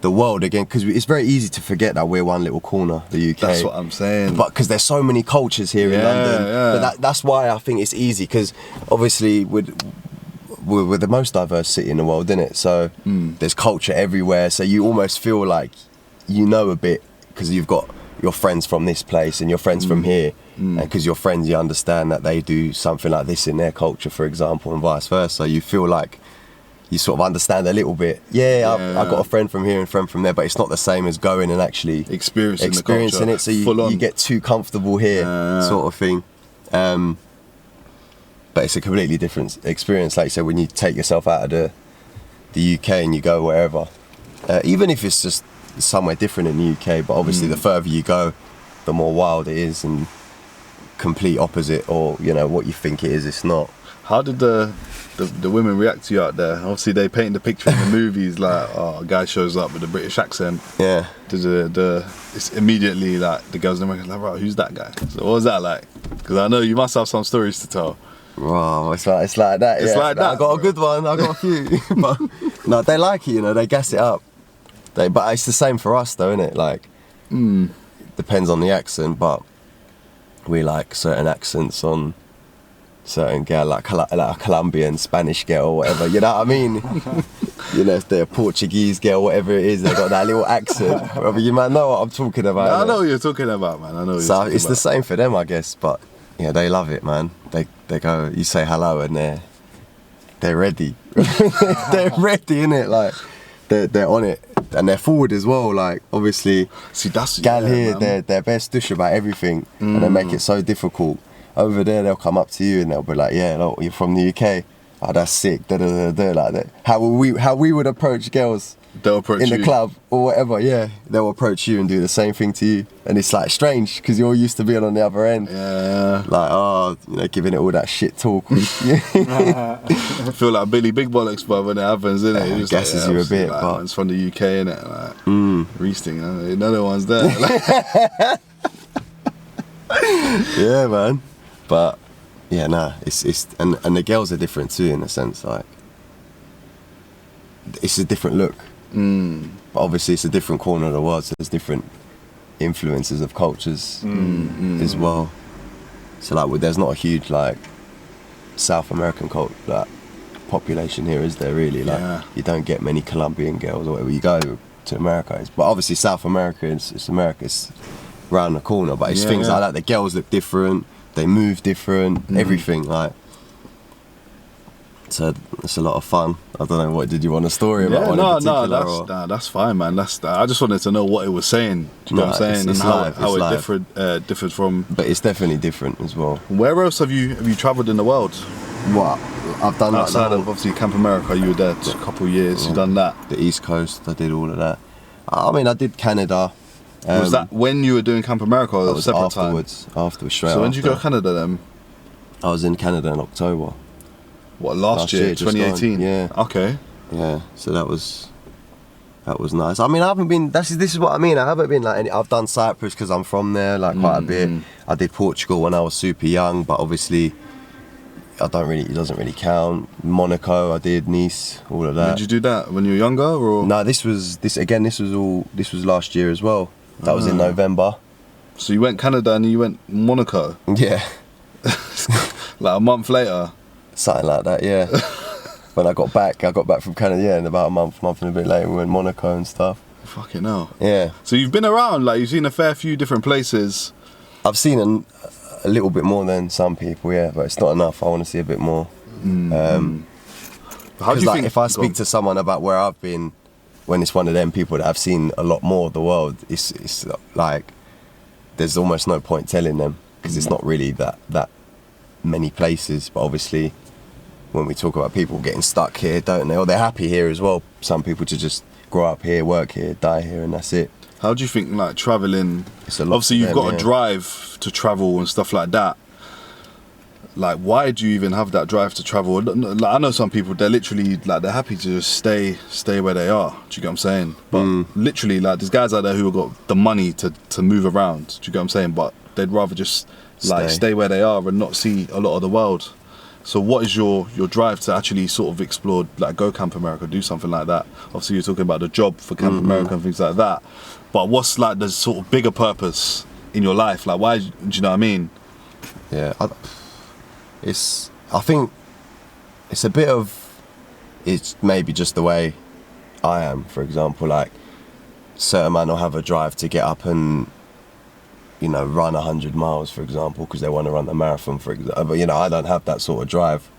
the world again, because it's very easy to forget that we're one little corner, the UK. That's what I'm saying. But because there's so many cultures here in London. Yeah. But that's why I think it's easy, because obviously we're the most diverse city in the world, isn't it? So there's culture everywhere. So you almost feel like you know a bit, because you've got your friends from this place and your friends from here. And because your friends, you understand that they do something like this in their culture, for example, and vice versa. You feel like you sort of understand a little bit. I've got a friend from here and a friend from there, but it's not the same as going and actually experiencing the culture, it. So you get too comfortable here, sort of thing. But it's a completely different experience, like you said, when you take yourself out of the UK and you go wherever. Even if it's just somewhere different in the UK, but obviously the further you go, the more wild it is, and complete opposite, or you know what you think it is, it's not. How did the women react to you out there? Obviously, they paint the picture in the movies like, oh, a guy shows up with a British accent. Yeah. It's immediately like the girls in America like, right, who's that guy? So what was that like? Because I know you must have some stories to tell. Wow, it's like that. It's like that. I got a good one. I got a few. But no, they like it. You know, they gas it up. But it's the same for us, though, isn't it? Like, depends on the accent, but we like certain accents on certain girl, like a Colombian, Spanish girl, or whatever. You know what I mean? You know, if they're a Portuguese girl, whatever it is, they got that little accent. Whatever, you might know what I'm talking about. I know what you're talking about, man. I know. So it's the same for them, I guess. But yeah, they love it, man. They go, you say hello, and they're ready. They're ready, innit? Like they're on it, and they're forward as well. Like obviously, see that's gal here, they're best dish about everything, and they make it so difficult. Over there, they'll come up to you and they'll be like, "Yeah, look, you're from the UK. Oh, that's sick." Like that. How we would approach girls They'll approach in you. the club or whatever. Yeah, they'll approach you and do the same thing to you, and it's like strange because you're used to being on the other end. Yeah. Like, oh, you know, giving it all that shit talk. I feel like Billy Big Bollocks, but when it happens, innit? It gasses you a bit, like, but it's from the UK, innit? Like, Reesting, no one's there. yeah, man. But yeah, nah, it's and the girls are different too, in a sense. Like, it's a different look. But obviously, it's a different corner of the world, so there's different influences of cultures as well. So like, there's not a huge like South American population here, is there? Really? Like, you don't get many Colombian girls or whatever. You go to America, but obviously South America, it's America. It's around the corner, but it's things like that. The girls look different. They move different, everything, like. So it's a lot of fun. I don't know, what did you want a story about? That's fine, man. I just wanted to know what it was saying. Do you know what I'm saying? It's and how live. it differed from. But it's definitely different as well. Where else have you travelled in the world? What I've done outside of obviously Camp America, you were there a couple of years. You've done that. The East Coast, I did all of that. I mean, I did Canada. Was that when you were doing Camp America, or was separate afterwards? time? Afterwards, straight. So when did you go to Canada then? I was in Canada in October. What, last year 2018? Yeah. Okay. Yeah. So that was nice. I mean, I haven't been. This is what I mean. I haven't been like. I've done Cyprus because I'm from there, like quite a bit. I did Portugal when I was super young, but obviously, it doesn't really count. Monaco, I did, Nice, all of that. Did you do that when you were younger, or? No, this was last year as well. That was in November. So you went Canada and you went Monaco, Yeah, like a month later. something like that. Yeah. When I got back from Canada. Yeah, and about a month and a bit later, we went Monaco and stuff. Fucking hell. Yeah. So you've been around, like you've seen a fair few different places. I've seen a little bit more than some people, yeah, but it's not enough. I want to see a bit more. How do you think? If I speak to someone about where I've been, when it's one of them people that have seen a lot more of the world, it's like there's almost no point telling them because it's not really that many places. But obviously, when we talk about people getting stuck here, don't they? Or they're happy here as well. Some people to just grow up here, work here, die here, and that's it. How do you think, like, travelling, It's a lot obviously for you've them, got a drive to travel and stuff like that. Like, why do you even have that drive to travel? Like, I know some people, they're literally, like, they're happy to just stay where they are. Do you get what I'm saying? But literally, like, there's guys out there who have got the money to move around. Do you get what I'm saying? But they'd rather just, like, stay where they are and not see a lot of the world. So what is your drive to actually sort of explore, like, go Camp America, do something like that? Obviously, you're talking about the job for Camp America and things like that. But what's, like, the sort of bigger purpose in your life? Like, why, do you know what I mean? Yeah, I think it's a bit of, it's maybe just the way I am, for example, like certain men will have a drive to get up and, you know, run 100 miles, for example, because they want to run the marathon, for example. But, you know, I don't have that sort of drive.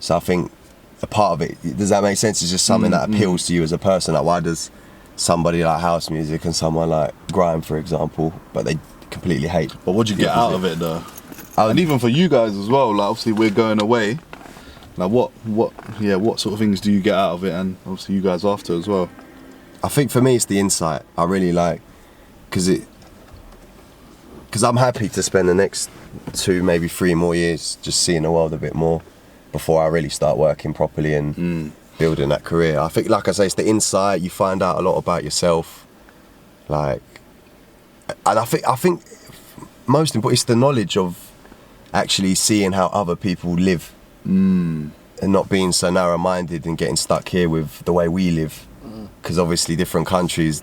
So I think a part of it, does that make sense? It's just something that appeals to you as a person. Like, why does somebody like house music and someone like grime, for example, but they completely hate? But what do you get out of it, though? And even for you guys as well, like, obviously we're going away. Like, what sort of things do you get out of it? And obviously you guys after as well. I think for me it's the insight. I really like, because I'm happy to spend the next 2, maybe 3 more years just seeing the world a bit more before I really start working properly and building that career. I think, like I say, it's the insight. You find out a lot about yourself, like, and I think most important, it's the knowledge of actually seeing how other people live and not being so narrow-minded and getting stuck here with the way we live, because obviously different countries,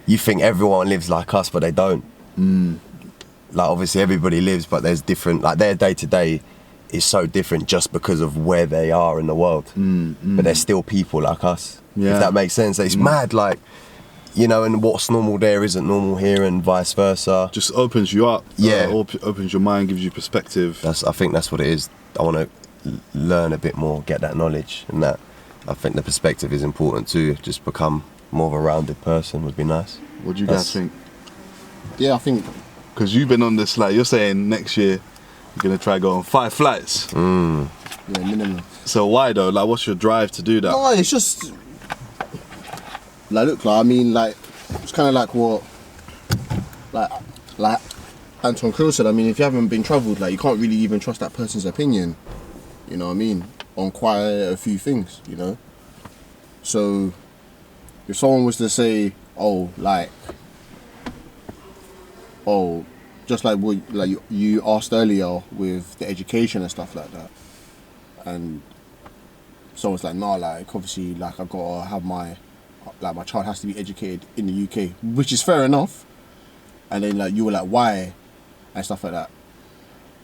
you think everyone lives like us, but they don't. Like, obviously everybody lives, but there's different, like, their day-to-day is so different just because of where they are in the world. But they're still people like us, if that makes sense. It's mad, like, you know, and what's normal there isn't normal here, and vice versa. Just opens you up. Yeah. Opens your mind, gives you perspective. I think that's what it is. I want to learn a bit more, get that knowledge, and that I think the perspective is important too. Just become more of a rounded person would be nice. What do you guys think? Yeah, I think, Because you've been on this, like, you're saying next year you're going to try go on 5 flights. yeah, minimum. So why though? Like, what's your drive to do that? No, it's just like, look, like, I mean, like, it's kind of like what, like Anton Krill said. I mean, if you haven't been travelled, like, you can't really even trust that person's opinion. You know what I mean? On quite a few things, you know. So, if someone was to say, just like what, like you asked earlier with the education and stuff like that, and someone's like, no, like, obviously, like, I've got to have my child has to be educated in the UK, which is fair enough. And then, like, you were like, why? And stuff like that.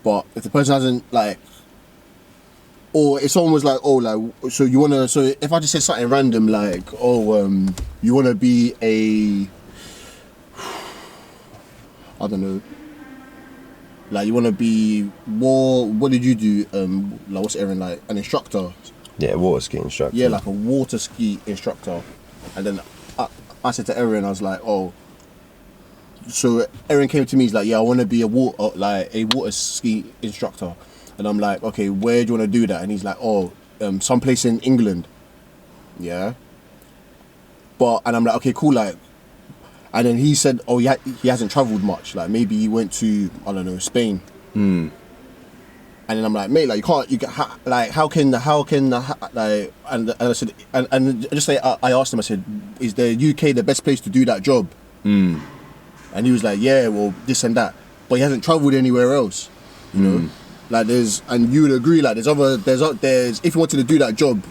But if the person hasn't, like, or if someone was like, so if I just said something random, like, you want to be I don't know, like, you want to be more, what did you do, like, what's Eren, like, an instructor? Yeah, water ski instructor. Yeah, like a water ski instructor. And then I said to Eren, I was like, so Eren came to me, he's like, yeah, I want to be a water ski instructor. And I'm like, okay, where do you want to do that? And he's like, someplace in England. Yeah. And I'm like, okay, cool, like, and then he said, he hasn't travelled much, like, maybe he went to, I don't know, Spain. And then I'm like, mate, like, how can like, and I said, and just say, I asked him, I said, is the UK the best place to do that job? And he was like, yeah, well, this and that, but he hasn't travelled anywhere else, you know. Like and you would agree, like there's if you wanted to do that job,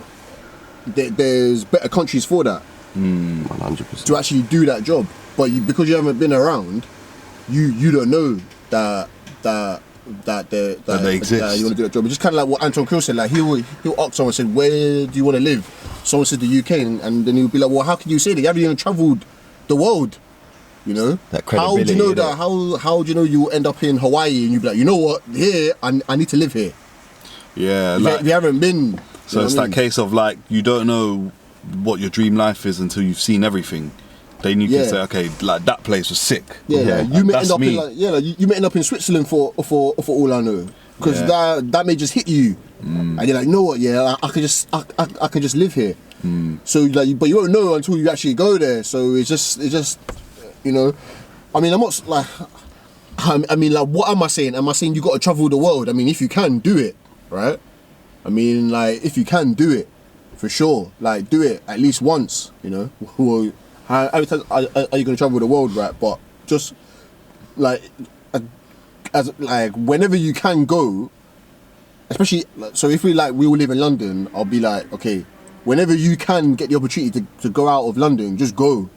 there's better countries for that. 100%. To actually do that job, but because you haven't been around, you don't know that they exist. You want to do that job. It's just kind of like what Anton Krill said. Like he'll ask someone, said, "Where do you want to live?" Someone said the UK, and then he'll be like, "Well, how can you say that? You haven't even travelled the world." You know, That how do you know credibility, that? How do you know you will end up in Hawaii and you be like, you know what? Here, I need to live here. Yeah, If you haven't been, so it's that case of like you don't know what your dream life is until you've seen everything. Then you can say, okay, like that place was sick. Yeah, like, you may that's end up me. you may end up in Switzerland for all I know, because that may just hit you, and you're like, you know what? Yeah, I can just live here. So like, but you won't know until you actually go there. So it's just. You know, I mean, I'm not like, I mean, like, what am I saying? Am I saying you got to travel the world? I mean, if you can, do it, right? I mean, like, if you can, do it, for sure. Like, do it at least once, you know? Well, how many times are you going to travel the world, right? But just, like, whenever you can go, especially, so if we all live in London, I'll be like, okay, whenever you can get the opportunity to go out of London, just go.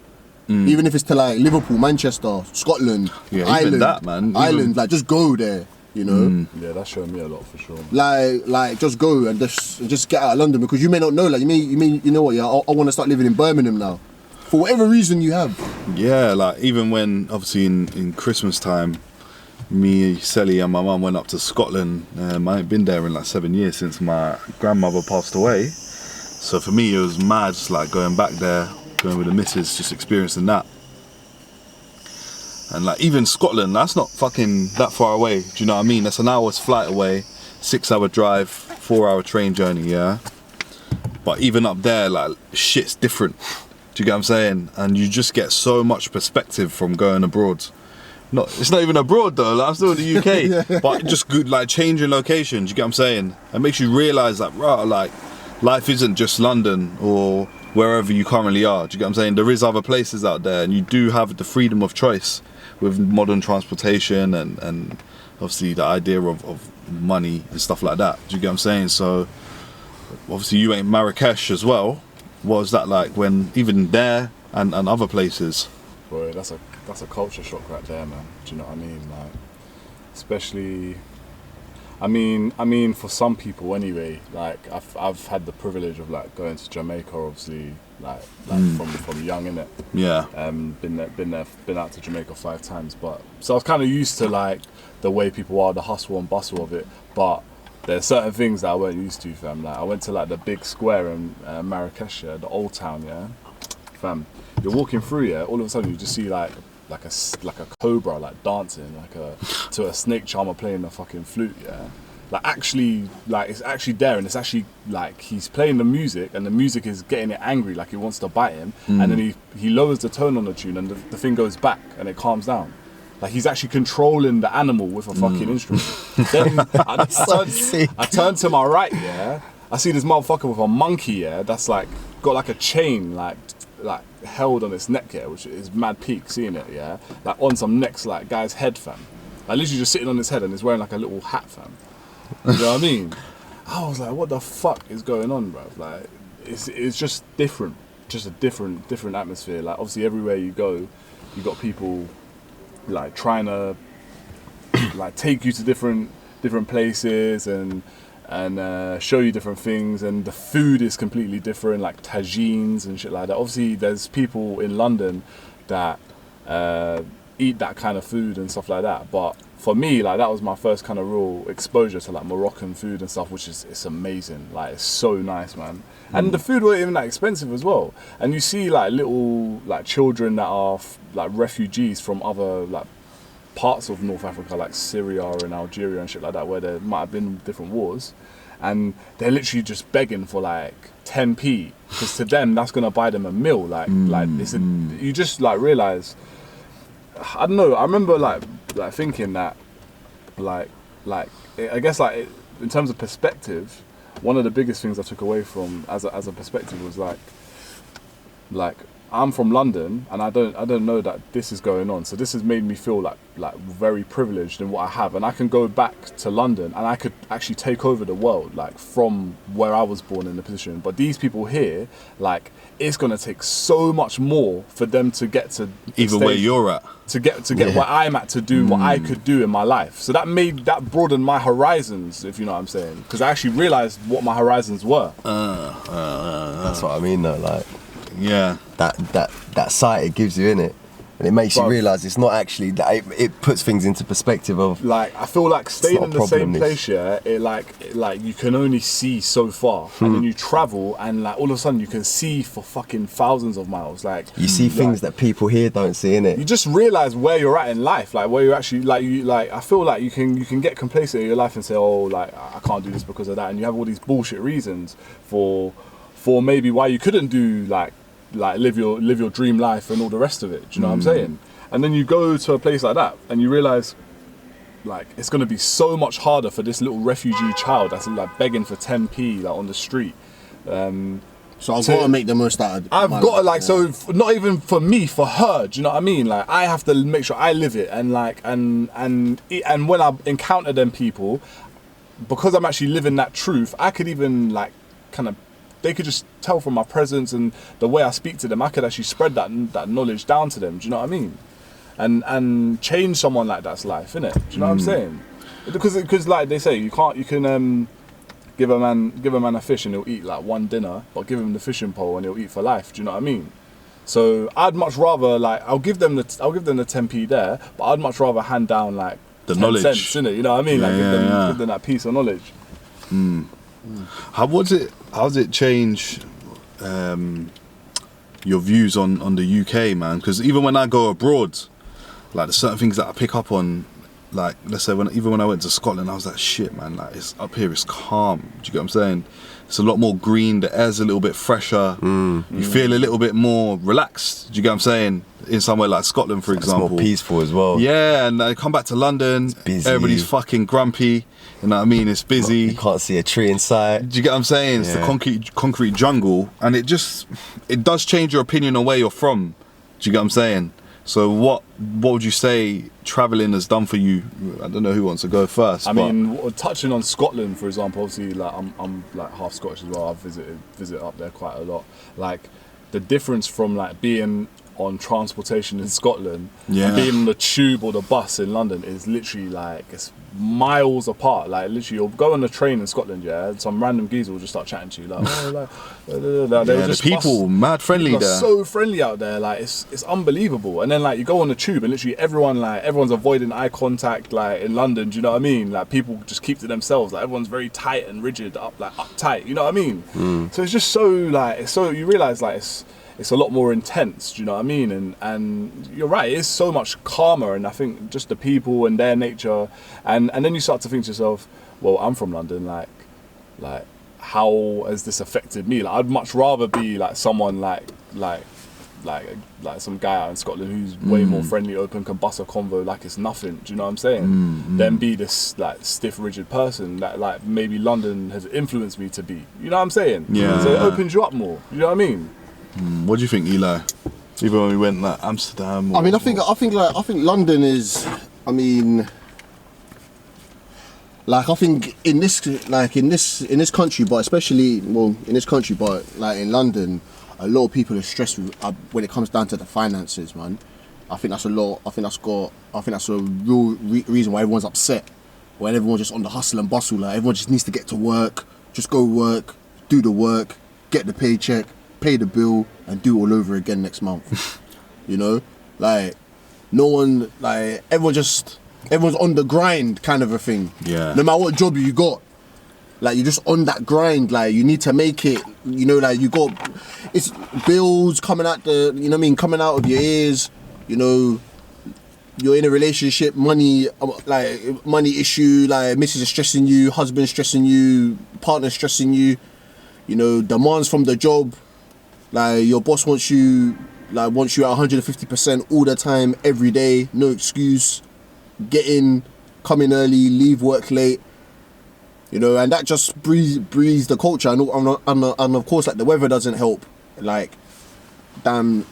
Even if it's to like Liverpool, Manchester, Scotland, Ireland, even that, man. Ireland, like just go there, you know. Yeah, that's showing me a lot for sure. Like just go and just get out of London, because you may not know. Like you know what? Yeah, I want to start living in Birmingham now, for whatever reason you have. Yeah, like even when obviously in Christmas time, me, Sally, and my mum went up to Scotland. I ain't been there in like 7 years since my grandmother passed away. So for me, it was mad, just like going back there. Going with the missus, just experiencing that. And like even Scotland, that's not fucking that far away. Do you know what I mean? That's an hour's flight away, 6-hour drive, 4-hour train journey, yeah. But even up there, like shit's different. Do you get what I'm saying? And you just get so much perspective from going abroad. It's not even abroad though, like, I'm still in the UK. Yeah. But just good, like changing location, do you get what I'm saying? It makes you realise that, right, like life isn't just London or wherever you currently are. Do you get what I'm saying? There is other places out there, and you do have the freedom of choice with modern transportation and obviously the idea of money and stuff like that. Do you get what I'm saying? So obviously you ain't Marrakesh as well. What was that like when even there and other places? Boy, that's a culture shock right there, man. Do you know what I mean? Like, especially, I mean, for some people anyway. Like, I've had the privilege of like going to Jamaica, obviously, like from young, innit? Yeah. Been out to Jamaica 5 times, but so I was kind of used to like the way people are, the hustle and bustle of it. But there's certain things that I weren't used to, fam. Like I went to like the big square in Marrakesh, yeah, the old town, yeah, fam. You're walking through, yeah. All of a sudden, you just see like a cobra like dancing to a snake charmer playing the fucking flute, yeah. Like actually, like it's actually there, and it's actually like he's playing the music, and the music is getting it angry, like it wants to bite him, and then he lowers the tone on the tune, and the thing goes back, and it calms down. Like he's actually controlling the animal with a fucking instrument. Then I turn to my right, yeah. I see this motherfucker with a monkey, yeah. That's like got like a chain, like held on its neck, yeah, which is mad peak seeing it, yeah. Like on some next like guy's head, fam. Like literally just sitting on his head, and he's wearing like a little hat, fam. You know what I mean? I was like, what the fuck is going on, bro? Like it's just different, just a different atmosphere. Like obviously everywhere you go, you got people like trying to like take you to different places and show you different things, and the food is completely different, like tagines and shit like that. Obviously there's people in London that eat that kind of food and stuff like that, but for me, like that was my first kind of real exposure to like Moroccan food and stuff, which is it's amazing. Like it's so nice, man. And the food wasn't even that expensive as well. And you see like little like children that are like refugees from other like parts of North Africa, like Syria and Algeria and shit like that, where there might have been different wars, and they're literally just begging for like 10p, because to them that's gonna buy them a meal. Like it's you just like realize, I don't know. I remember like thinking that like I guess like in terms of perspective, one of the biggest things I took away from as a perspective was like I'm from London, and I don't know that this is going on. So this has made me feel like very privileged in what I have, and I can go back to London and I could actually take over the world, like from where I was born in the position. But these people here, like, it's gonna take so much more for them to get to Even where you're at. to get where I'm at, to do what I could do in my life. So that broadened my horizons, if you know what I'm saying, because I actually realized what my horizons were. That's what I mean, though. Like, Yeah. that sight it gives you, innit? And it makes you realise it's not actually that. It puts things into perspective of. Like, I feel like staying in the same this. place, yeah, it like you can only see so far, and then you travel, and like all of a sudden you can see for fucking thousands of miles. Like, You see things that people here don't see, innit? you just realize where you're at in life, like where you're actually like I feel like you can get complacent in your life and say, oh, like I can't do this because of that, and you have all these bullshit reasons for maybe why you couldn't do like live your dream life and all the rest of it. Do you know what I'm saying? And then you go to a place like that and you realize like it's going to be so much harder for this little refugee child that's like begging for 10p like on the street. So I've got to make the most out of it. I've got to like, so not even for me, for her, do you know what I mean? Like, I have to make sure I live it, and like, and when I encounter them people, because I'm actually living that truth, I could even like kind of, they could just tell from my presence and the way I speak to them, I could actually spread that knowledge down to them. Do you know what I mean? And change someone like that's life, innit? Do you know what I'm saying? Because like they say, you can give a man a fish and he'll eat like one dinner, but give him the fishing pole and he'll eat for life. Do you know what I mean? So I'd much rather like I'll give them the 10p there, but I'd much rather hand down like The 10 knowledge. cents, innit? You know what I mean? Yeah, Like yeah, give them that piece of knowledge. How does it change your views on the UK, man? Because even when I go abroad, like there's certain things that I pick up on. Like, let's say even when I went to Scotland, I was like, shit, man, like it's up here, it's calm. Do you get what I'm saying? It's a lot more green, the air's a little bit fresher. You feel a little bit more relaxed. Do you get what I'm saying? In somewhere like Scotland, for example. It's more peaceful as well. Yeah, and I come back to London, busy. Everybody's fucking grumpy. You know what I mean? It's busy. You can't see a tree in sight. Do you get what I'm saying? It's the concrete jungle, and it does change your opinion on where you're from. Do you get what I'm saying? So what would you say travelling has done for you? I don't know who wants to go first. I mean, touching on Scotland, for example, obviously, like I'm like half Scottish as well. I've visited up there quite a lot. Like the difference from like being on transportation in Scotland and being on the tube or the bus in London is literally like it's miles apart. Like literally, you'll go on the train in Scotland, yeah, and some random geezer will just start chatting to you like, the people mad friendly people there. are so friendly out there, like it's unbelievable. And then like you go on the tube and literally everyone's avoiding eye contact. Like in London, do you know what I mean? Like people just keep to themselves. Like everyone's very tight and rigid, uptight. You know what I mean? So it's just so like you realise like it's a lot more intense, do you know what I mean? And you're right, it is so much calmer, and I think just the people and their nature, and then you start to think to yourself, well, I'm from London, like how has this affected me? Like I'd much rather be like someone like some guy out in Scotland who's way more friendly, open, can bust a convo like it's nothing, do you know what I'm saying? Than be this like stiff, rigid person that like maybe London has influenced me to be, you know what I'm saying? Yeah. So it opens you up more, you know what I mean? What do you think, Eli? Even when we went like Amsterdam. I think London is. I mean, like I think in this country, but especially in this country, but like in London, a lot of people are stressed when it comes down to the finances, man. I think that's a lot. I think that's a real reason why everyone's upset. When everyone's just on the hustle and bustle, like everyone just needs to get to work, just go work, do the work, get the paycheck, pay the bill, and do it all over again next month. You know, like no one, like everyone's on the grind, kind of a thing. Yeah. No matter what job you got, like you're just on that grind. Like you need to make it. You know, like it's bills coming out coming out of your ears. You know, you're in a relationship, money issue. Like missus is stressing you, husband stressing you, partner stressing you. You know, demands from the job. Like your boss wants you at 150% all the time, every day, no excuse. Get in, come in early, leave work late. You know, and that just breeds the culture. And of course, like the weather doesn't help. Like, damn,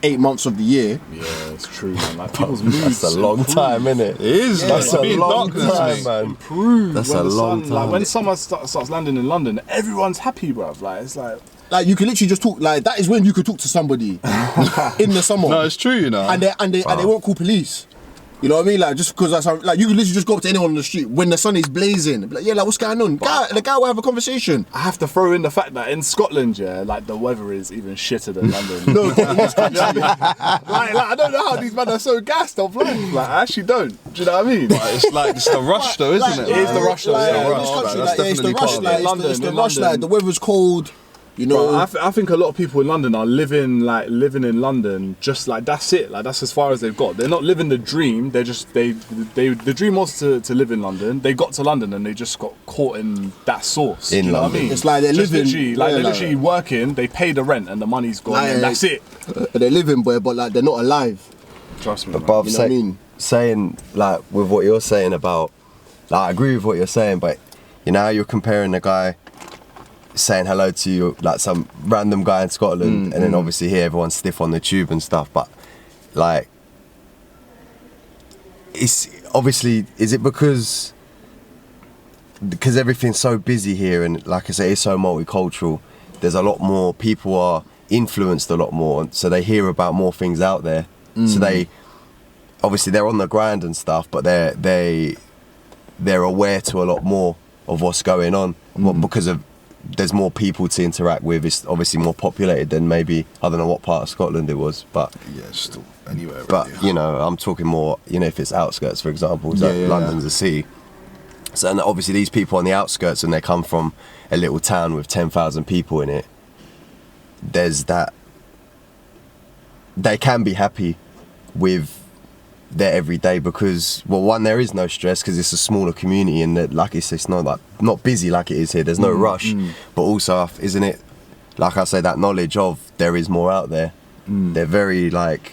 8 months of the year. Yeah, it's true, man. Like people's moods. That's a long time, innit? It is. That's Like, a being long darkness, time, mate. man. Improve. That's when a the long sun, time. Like when summer starts landing in London, everyone's happy, bruv. Like it's like. Like you could literally just talk. Like that is when you could talk to somebody in the summer. No, it's true, you know. and they won't call police. You know what I mean? Like just because that's how, like you can literally just go up to anyone on the street when the sun is blazing. Be like, yeah, like what's going on? The guy will have a conversation. I have to throw in the fact that in Scotland, yeah, like the weather is even shitter than London. No, in this country, like I don't know how these men are so gassed off life. Like I actually don't. Do you know what I mean? But it's like it's the rush, though, isn't it? It is the rush, though. Like, Yeah, in rush, this right, country, that's like, it's the definitely rush. part of Like, it. it's the In rush. Like London. the weather's cold. You know, But I think a lot of people in London are living in London just like that's it. Like that's as far as they've got. They're not living the dream. They're just the dream was to live in London. They got to London and they just got caught in that sauce. In Do you know London. what I mean? It's like they're just living- literally, like yeah, they're like- literally working. They pay the rent and the money's gone Like, and that's it. they're living, boy, but like they're not alive. Trust me. But man. Bob, You know what I mean? saying like with what you're saying about, like, I agree with what you're saying, but you know how you're comparing a guy saying hello to you, like some random guy in Scotland, and then obviously here everyone's stiff on the tube and stuff. But like, it's obviously, is it because everything's so busy here, and like I say, it's so multicultural. There's a lot more people are influenced a lot more, so they hear about more things out there. So they obviously they're on the grind and stuff, but they're aware to a lot more of what's going on, because of there's more people to interact with. It's obviously more populated than maybe, I don't know what part of Scotland it was, but Yeah, it's still anywhere. but really. you know, I'm talking more, you know, if it's outskirts, for example, so Yeah, yeah, London's a city. So and obviously these people on the outskirts, and they come from a little town with 10,000 people in it, there's that, they can be happy with their everyday because, well, one, there is no stress because it's a smaller community, and that, like it's not busy like it is here. There's no rush, but also, isn't it, like I say, that knowledge of there is more out there. They're very like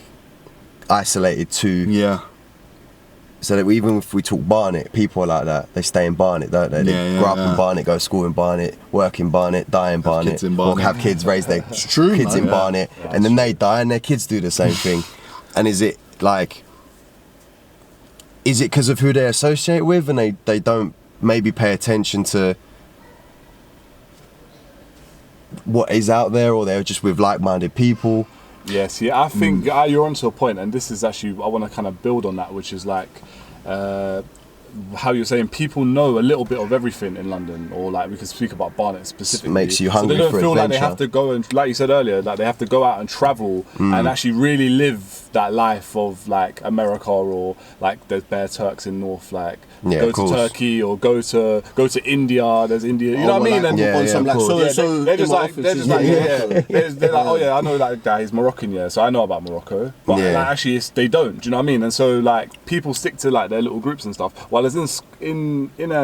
isolated too. Yeah. So that even if we talk Barnet, people are like that. They stay in Barnet, don't they? They Yeah, grow up yeah. in Barnet, go to school in Barnet, work in Barnet, die in Barnet, kids in Barnet. or have kids, raise their true, kids man. in Barnet, and then they die and their kids do the same thing. And is it because of who they associate with, and they don't maybe pay attention to what is out there, or they're just with like-minded people? Yes, yeah, I think you're onto a point, and this is actually, I want to kind of build on that, which is like how you're saying people know a little bit of everything in London, or like we could speak about Barnet specifically. Makes you hungry so they don't for feel like they adventure. have to go and, like you said earlier, like they have to go out and travel and actually really live that life of like America, or like there's bare Turks in North, like Yeah, go of to course. Turkey or go to India. There's India, you know what I mean? Like, And Yeah, on yeah, some, of like, course. so they're just in my like, office, they're just it's like, like, they're like, oh yeah, I know that guy, he's Moroccan, yeah, so I know about Morocco. But Yeah. like, actually, they don't. Do you know what I mean? And so like people stick to like their little groups and stuff. While as in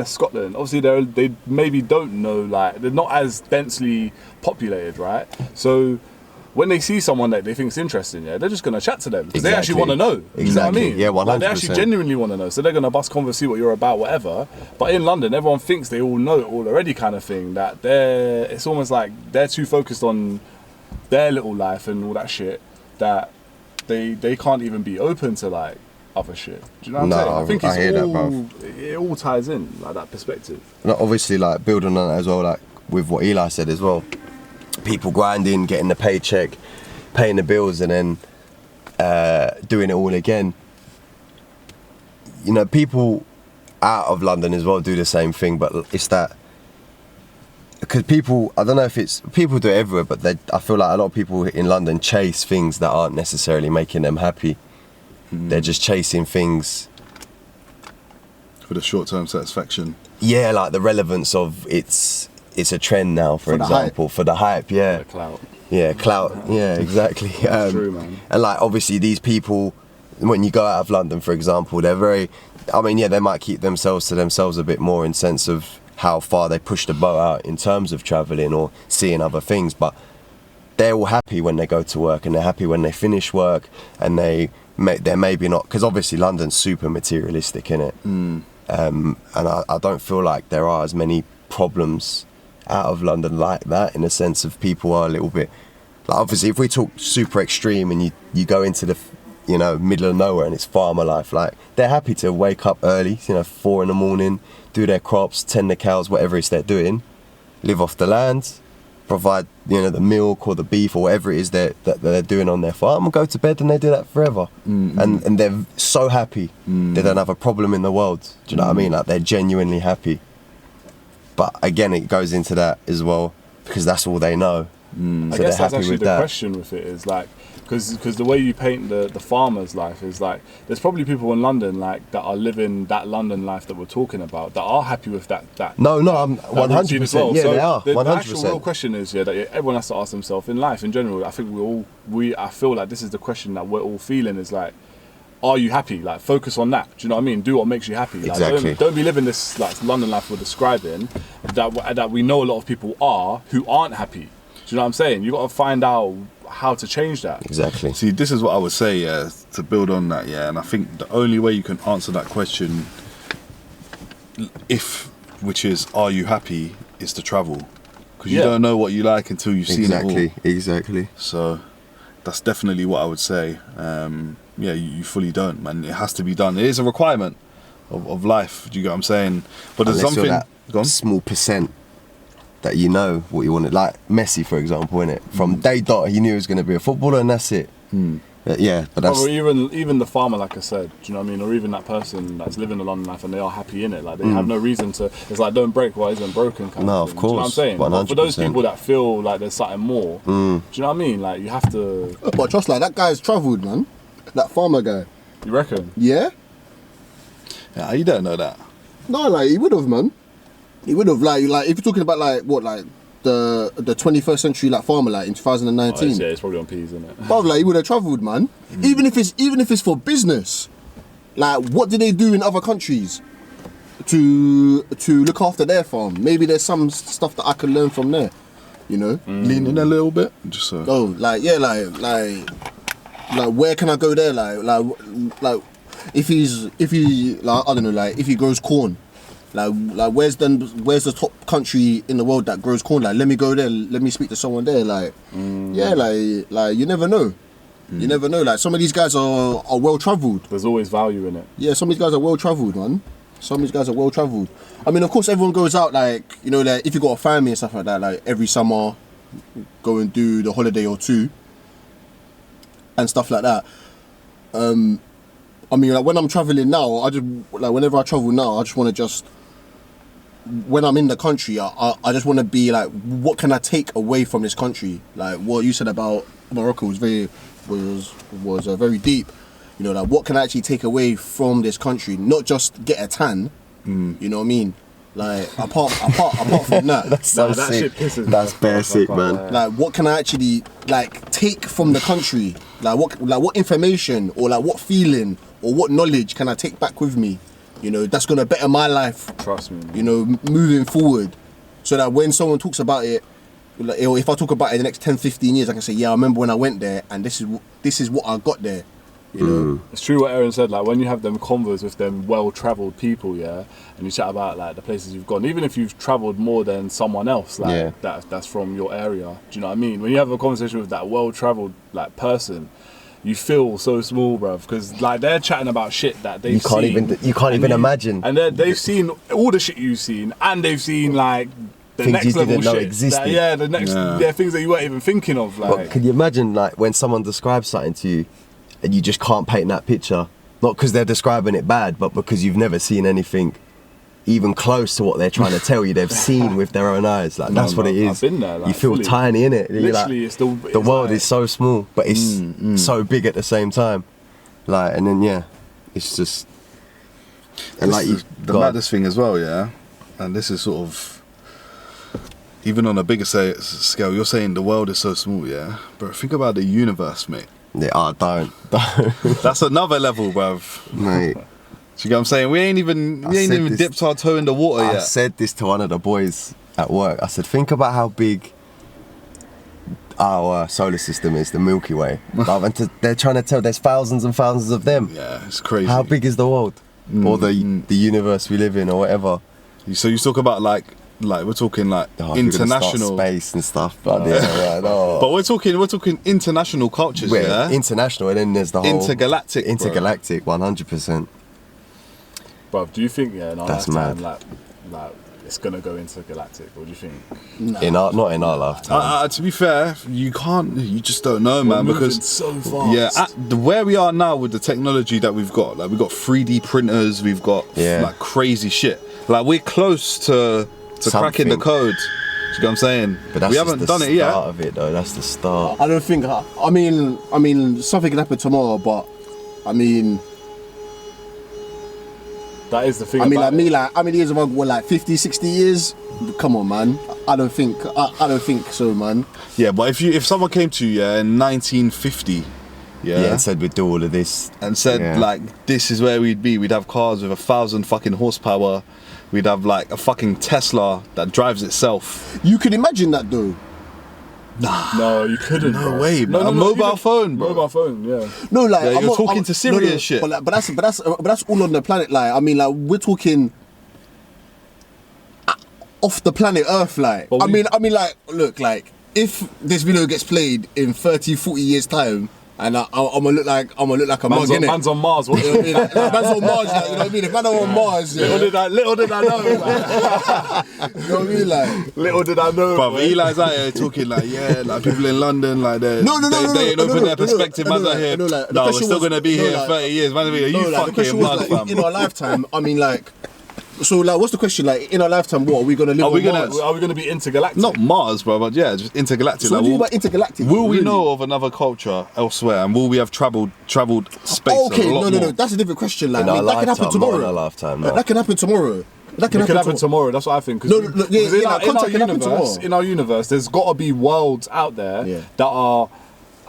Scotland, obviously they maybe don't know, like they're not as densely populated, right? So when they see someone that they think's interesting, yeah, they're just gonna chat to them because they actually want to know. You know what I Exactly. mean? Yeah, Like, they actually 100%. genuinely want to know, so they're gonna bust converse, see what you're about, whatever. But in London, everyone thinks they all know it all already, kind of thing. That it's almost like they're too focused on their little life and all that shit that they can't even be open to like other shit. Do you know what I'm No, saying? I think I hear that, it all ties in, like that perspective. And obviously, like, building on that as well, like with what Eli said as well, people grinding, getting the paycheck, paying the bills, and then doing it all again. You know, people out of London as well do the same thing, but it's that, because people, I don't know if it's, people do it everywhere, but I feel like a lot of people in London chase things that aren't necessarily making them happy. They're just chasing things. For the short-term satisfaction. Yeah, like the relevance of it's a trend now, for the example, for the hype, yeah. The clout. Yeah, clout. Yeah, exactly. True, man. And like, obviously, these people, when you go out of London, for example, they're very, I mean, yeah, they might keep themselves to themselves a bit more in sense of how far they push the boat out in terms of travelling or seeing other things, but they're all happy when they go to work, and they're happy when they finish work, and they're maybe not, because obviously London's super materialistic, innit? And I don't feel like there are as many problems out of London like that, in a sense of people are a little bit Like obviously, if we talk super extreme and you go into the, you know, middle of nowhere and it's farmer life, like they're happy to wake up early, you know, 4 a.m, do their crops, tend the cows, whatever it is they're doing, live off the land, provide, you know, the milk or the beef or whatever it is that they're doing on their farm, and go to bed, and they do that forever. And they're so happy. They don't have a problem in the world. Do you know what I mean? Like they're genuinely happy. But again, it goes into that as well, because that's all they know. I guess that's actually the question with it, is like, because the way you paint the farmer's life is like, there's probably people in London like that are living that London life that we're talking about, that are happy with that. No, I'm 100%. Well. Yeah, so they are. 100%. The actual real question is, that everyone has to ask themselves in life in general. I think I feel like this is the question that we're all feeling, is like, are you happy? Like, focus on that. Do you know what I mean? Do what makes you happy. Like, Exactly. Don't be living this like London life we're describing, that we know a lot of people are who aren't happy. Do you know what I'm saying? You got to find out how to change that. Exactly. See, this is what I would say, yeah, to build on that, yeah, and I think the only way you can answer that question, which is, are you happy, is to travel. Because you don't know what you like until you've seen it all. Exactly. So that's definitely what I would say. Yeah, you fully don't, man. It has to be done. It is a requirement of life. Do you get what I'm saying? But there's Unless something. you're that small percent that you know what you wanted. Like Messi, for example, innit? From day dot, he knew he was going to be a footballer, and that's it. But that's... Or even the farmer, like I said, do you know what I mean? Or even that person that's living a London life and they are happy in it. Like, they have no reason to... It's like, don't break what isn't broken kind No, of of thing. Do you know what I'm course, saying? 100%. For those people that feel like there's something more, do you know what I mean? Like, you have to... But trust, like, that guy's travelled, man. That farmer guy. You reckon? Yeah? Yeah, you don't know that. No, like, he would have, man. He would have, like, if you're talking about, like, what, like, the 21st century, like, farmer, like, in 2019. Yeah, it's probably on peas, isn't it? Bruv, like, he would have travelled, man. Even if it's for business. Like, what do they do in other countries to look after their farm? Maybe there's some stuff that I can learn from there, you know? Lean in a little bit, just so. Oh, like, yeah, like, where can I go there? Like, if he, like, I don't know, like, if he grows corn, like, where's the top country in the world that grows corn? Like, let me go there. Let me speak to someone there. Like, yeah, like, you never know. You never know. Like, some of these guys are well travelled. There's always value in it. Yeah, some of these guys are well travelled, man. Some of these guys are well travelled. I mean, of course, everyone goes out, like, you know, like, if you got a family and stuff like that, like, every summer, go and do the holiday or two and stuff like that. I mean, like, when I'm travelling now, whenever I travel now, I just want to when I'm in the country, I just want to be like, what can I take away from this country? Like, what you said about Morocco was very deep. You know, like, what can I actually take away from this country? Not just get a tan. You know what I mean? Like, apart from that. That's so that sick. shit pisses me That's off, bare bro. sick, man. Like, what can I actually, like, take from the country? Like, what information or, like, what feeling or what knowledge can I take back with me? You know, that's gonna better my life. Trust me, man. You know, moving forward, so that when someone talks about it, like, or if I talk about it in the next 10, 15 years, I can say, yeah, I remember when I went there, and this is what I got there. You know, It's true what Eren said. Like, when you have them convos with them well-travelled people, yeah, and you chat about, like, the places you've gone, even if you've travelled more than someone else, like, that's from your area. Do you know what I mean? When you have a conversation with that well-travelled, like, person, you feel so small, bruv, because, like, they're chatting about shit that they've seen. You can't even imagine. And they've seen all the shit you've seen, and they've seen, like, the Things next you level didn't know shit. existed. Things that you weren't even thinking of. Like, But can you imagine, like, when someone describes something to you and you just can't paint that picture? Not because they're describing it bad, but because you've never seen anything even close to what they're trying to tell you. They've seen with their own eyes. Like, that's what it is. I've been there. Like, you feel fully. tiny, innit? Literally, like, the world is so small, but it's so big at the same time. Like, and then it's just, and This like is the maddest thing as well, yeah. And this is sort of, even on a bigger scale, you're saying the world is so small, yeah. But think about the universe, mate. Yeah, don't. That's another level, bruv. Mate. Do you get what I'm saying? We ain't even dipped our toe in the water I yet. said this to one of the boys at work. I said, think about how big our solar system is, the Milky Way. They're trying to tell there's thousands and thousands of them. Yeah, it's crazy. How big is the world? Or the universe we live in, or whatever? So you talk about, like, like we're talking like Oh, if you're gonna start international space and stuff, but yeah, right, no. But we're talking international cultures, yeah. International, and then there's the whole Intergalactic, bro. intergalactic, 100%. Bruv, do you think in our That's lifetime, mad. like it's gonna go intergalactic, or do you think? Not in our lifetime. To be fair, you just don't know, man, We're because moving so fast. yeah, where we are now with the technology that we've got, like we've got 3D printers, we've got like crazy shit. Like we're close to cracking the Something. code. Do you know what I'm saying? But that's we just haven't the done it yet. start of it, though. That's the start. I don't think. I mean, something can happen tomorrow, but I mean, That is the thing. I mean, about like me, it. like how many years have I got? Like 50, 60 years? Come on, man. I don't think so, man. Yeah, but if someone came to you in 1950, Yeah, and said we'd do all of this. and said Yeah. like this is where we'd be, we'd have cars with 1,000 fucking horsepower, we'd have like a fucking Tesla that drives itself. You could imagine that, though. No, you couldn't. No bro. way, man. A mobile phone, bro. Mobile phone, yeah. No, like Yeah, I'm you're not- talking I'm- to Siri and shit. But that's all on the planet. Like I mean, like we're talking off the planet Earth. Like But I mean, like look, like if this video gets played in 30, 40 years time, and I'm gonna look like a mug, innit? Man's on Mars. What You know what I mean? Like, man's on Mars, like, you know what I mean? If man are on Mars, yeah, Little did I know. you know what I mean? Like, Little did I know. But boy. Eli's out here talking like, yeah, like people in London, like they ain't open their perspective. Man's out here. like, the No, we're question still was- gonna be no, here like- 30 years. Man, are no, you like, the fucking question was, mad, like, fam? in our lifetime, I mean, like, so like, what's the question? Like, in our lifetime, what are we gonna live Are we on gonna- Mars? Are we gonna be intergalactic? Not Mars, bro, but yeah, just intergalactic. So what like, do you mean will- by intergalactic? Will we really? know of another culture elsewhere, and will we have travelled space? Okay, a lot no, more? that's a different question. Like, In I our mean, that can happen lifetime, not tomorrow. in our lifetime, no. That can happen tomorrow. That It could happen tomorrow. That's what I think. 'cause No, we- no, yeah, because in yeah, our- like, contact can happen universe, tomorrow. in our universe, there's got to be worlds out there Yeah. that are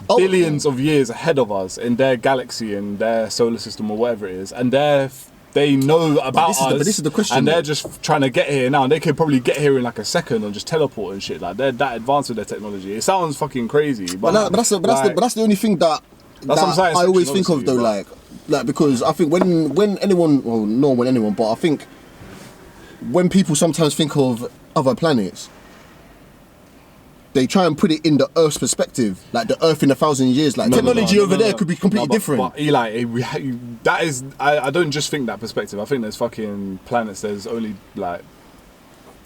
Oh, billions of years ahead of us in their galaxy, in their solar system, or whatever it is, and they know about this is us. but this is the question, and they're though. just trying to get here now. And they could probably get here in like a second and just teleport and shit. Like they're that advanced with their technology. It sounds fucking crazy, but But that's the only thing that some science I always fiction, think of though, obviously, like because I think when anyone, well, not when anyone, but I think when people sometimes think of other planets, they try and put it in the Earth's perspective, like the Earth in 1,000 years. Like technology over there could be completely different. But Eli, that is, I don't just think that perspective. I think there's fucking planets. There's only like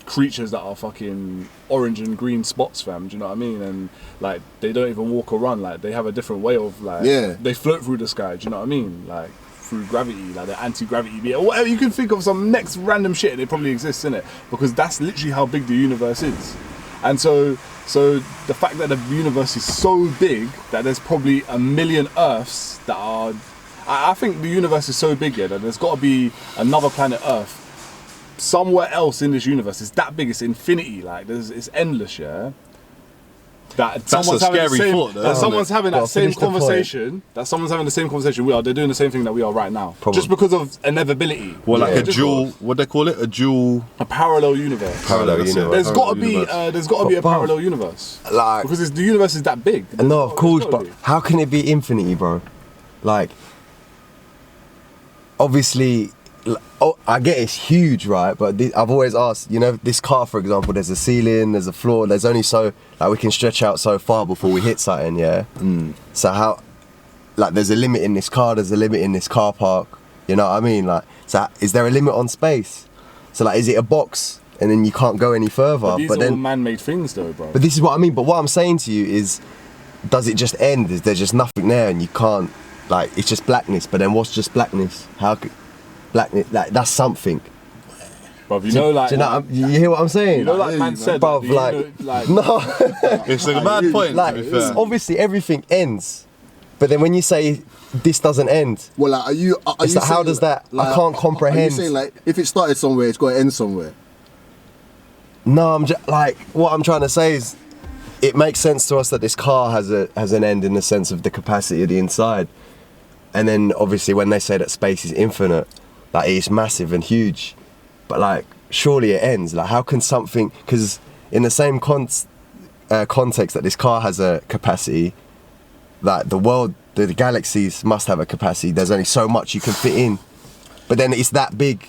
creatures that are fucking orange and green spots, fam. Do you know what I mean? And like they don't even walk or run. Like they have a different way of like. Yeah. They float through the sky. Do you know what I mean? Like through gravity, like the anti-gravity, or whatever. You can think of some next random shit, and it probably exists in it because that's literally how big the universe is. And so the fact that the universe is so big that there's probably 1 million Earths that are, I think the universe is so big, yeah, that there's got to be another planet Earth somewhere else in this universe. It's that big, it's infinity, like it's endless, yeah. That someone's a having the scary same, thought, though, that isn't someone's it? having Well, that same finish the point. conversation. That someone's having the same conversation we are. They're doing the same thing that we are right now, Probably. just because of inevitability. Well, like Yeah. a dual, what they call it? A dual. A parallel universe. Parallel That's it. universe. There's got to Parallel be a But, bruv, parallel universe. Like, Because the universe is that big. no, of course, There's but gotta be. how can it be infinity, bro? Like, obviously, I get it's huge, right? But I've always asked, you know, this car, for example, there's a ceiling, there's a floor, there's only so, like, we can stretch out so far before we hit something, yeah? So how, like, there's a limit in this car, there's a limit in this car park, you know what I mean? Like, so is there a limit on space? So, like, is it a box and then you can't go any further? But these are all then, man-made things, though, bro. but this is what I mean. But what I'm saying to you is, does it just end? Is there just nothing there and you can't, like, it's just blackness? But then what's just blackness? How could blackness, like, that's something. Bruv, you know, like, Do you hear what I'm saying? you know, like man said, Bruv, you like, know, no, It's like a mad point. like, to be fair. obviously everything ends. But then when you say this doesn't end, Well, like, are you It's like, how saying, does that- I like, can't Are comprehend. you saying like if it started somewhere, it's got to end somewhere? no, I'm just like, what I'm trying to say is, it makes sense to us that this car has an end in the sense of the capacity of the inside, and then obviously when they say that space is infinite, like it's massive and huge, but like surely it ends. Like how can something? Because in the same context that this car has a capacity, like the world, the galaxies must have a capacity. There's only so much you can fit in, but then it's that big.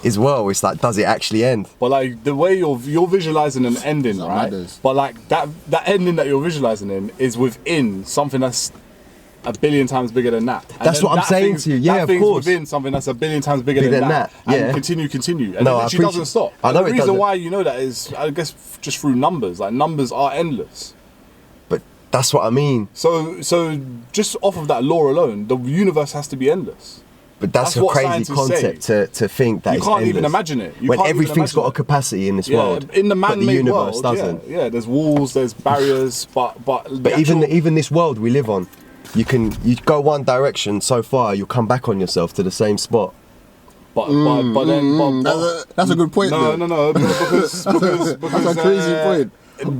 as well. It's like, does it actually end? But like the way you're visualizing an ending, That right? matters. But like that ending that you're visualizing in is within something that's a billion times bigger than that. And That's then what I'm that saying thing's- to you. Yeah, that of thing's course. within something that's a billion times bigger Bigger than than that. that, yeah. And continue. And No, it I literally doesn't appreciate- stop. I know And the it reason doesn't. why you know that is, I guess, just through numbers. Like numbers are endless. But that's what I mean. So just off of that law alone, the universe has to be endless. But that's That's a what crazy scientists concept say. to think that You it's can't endless. even imagine it. You when can't even everything's imagine got a it. capacity in this Yeah, world, in the but man-made the universe world, doesn't. Yeah, there's walls, there's barriers, but Even this world we live on, you go one direction so far, you'll come back on yourself to the same spot. but then That's a good point. no, though. because That's a crazy point.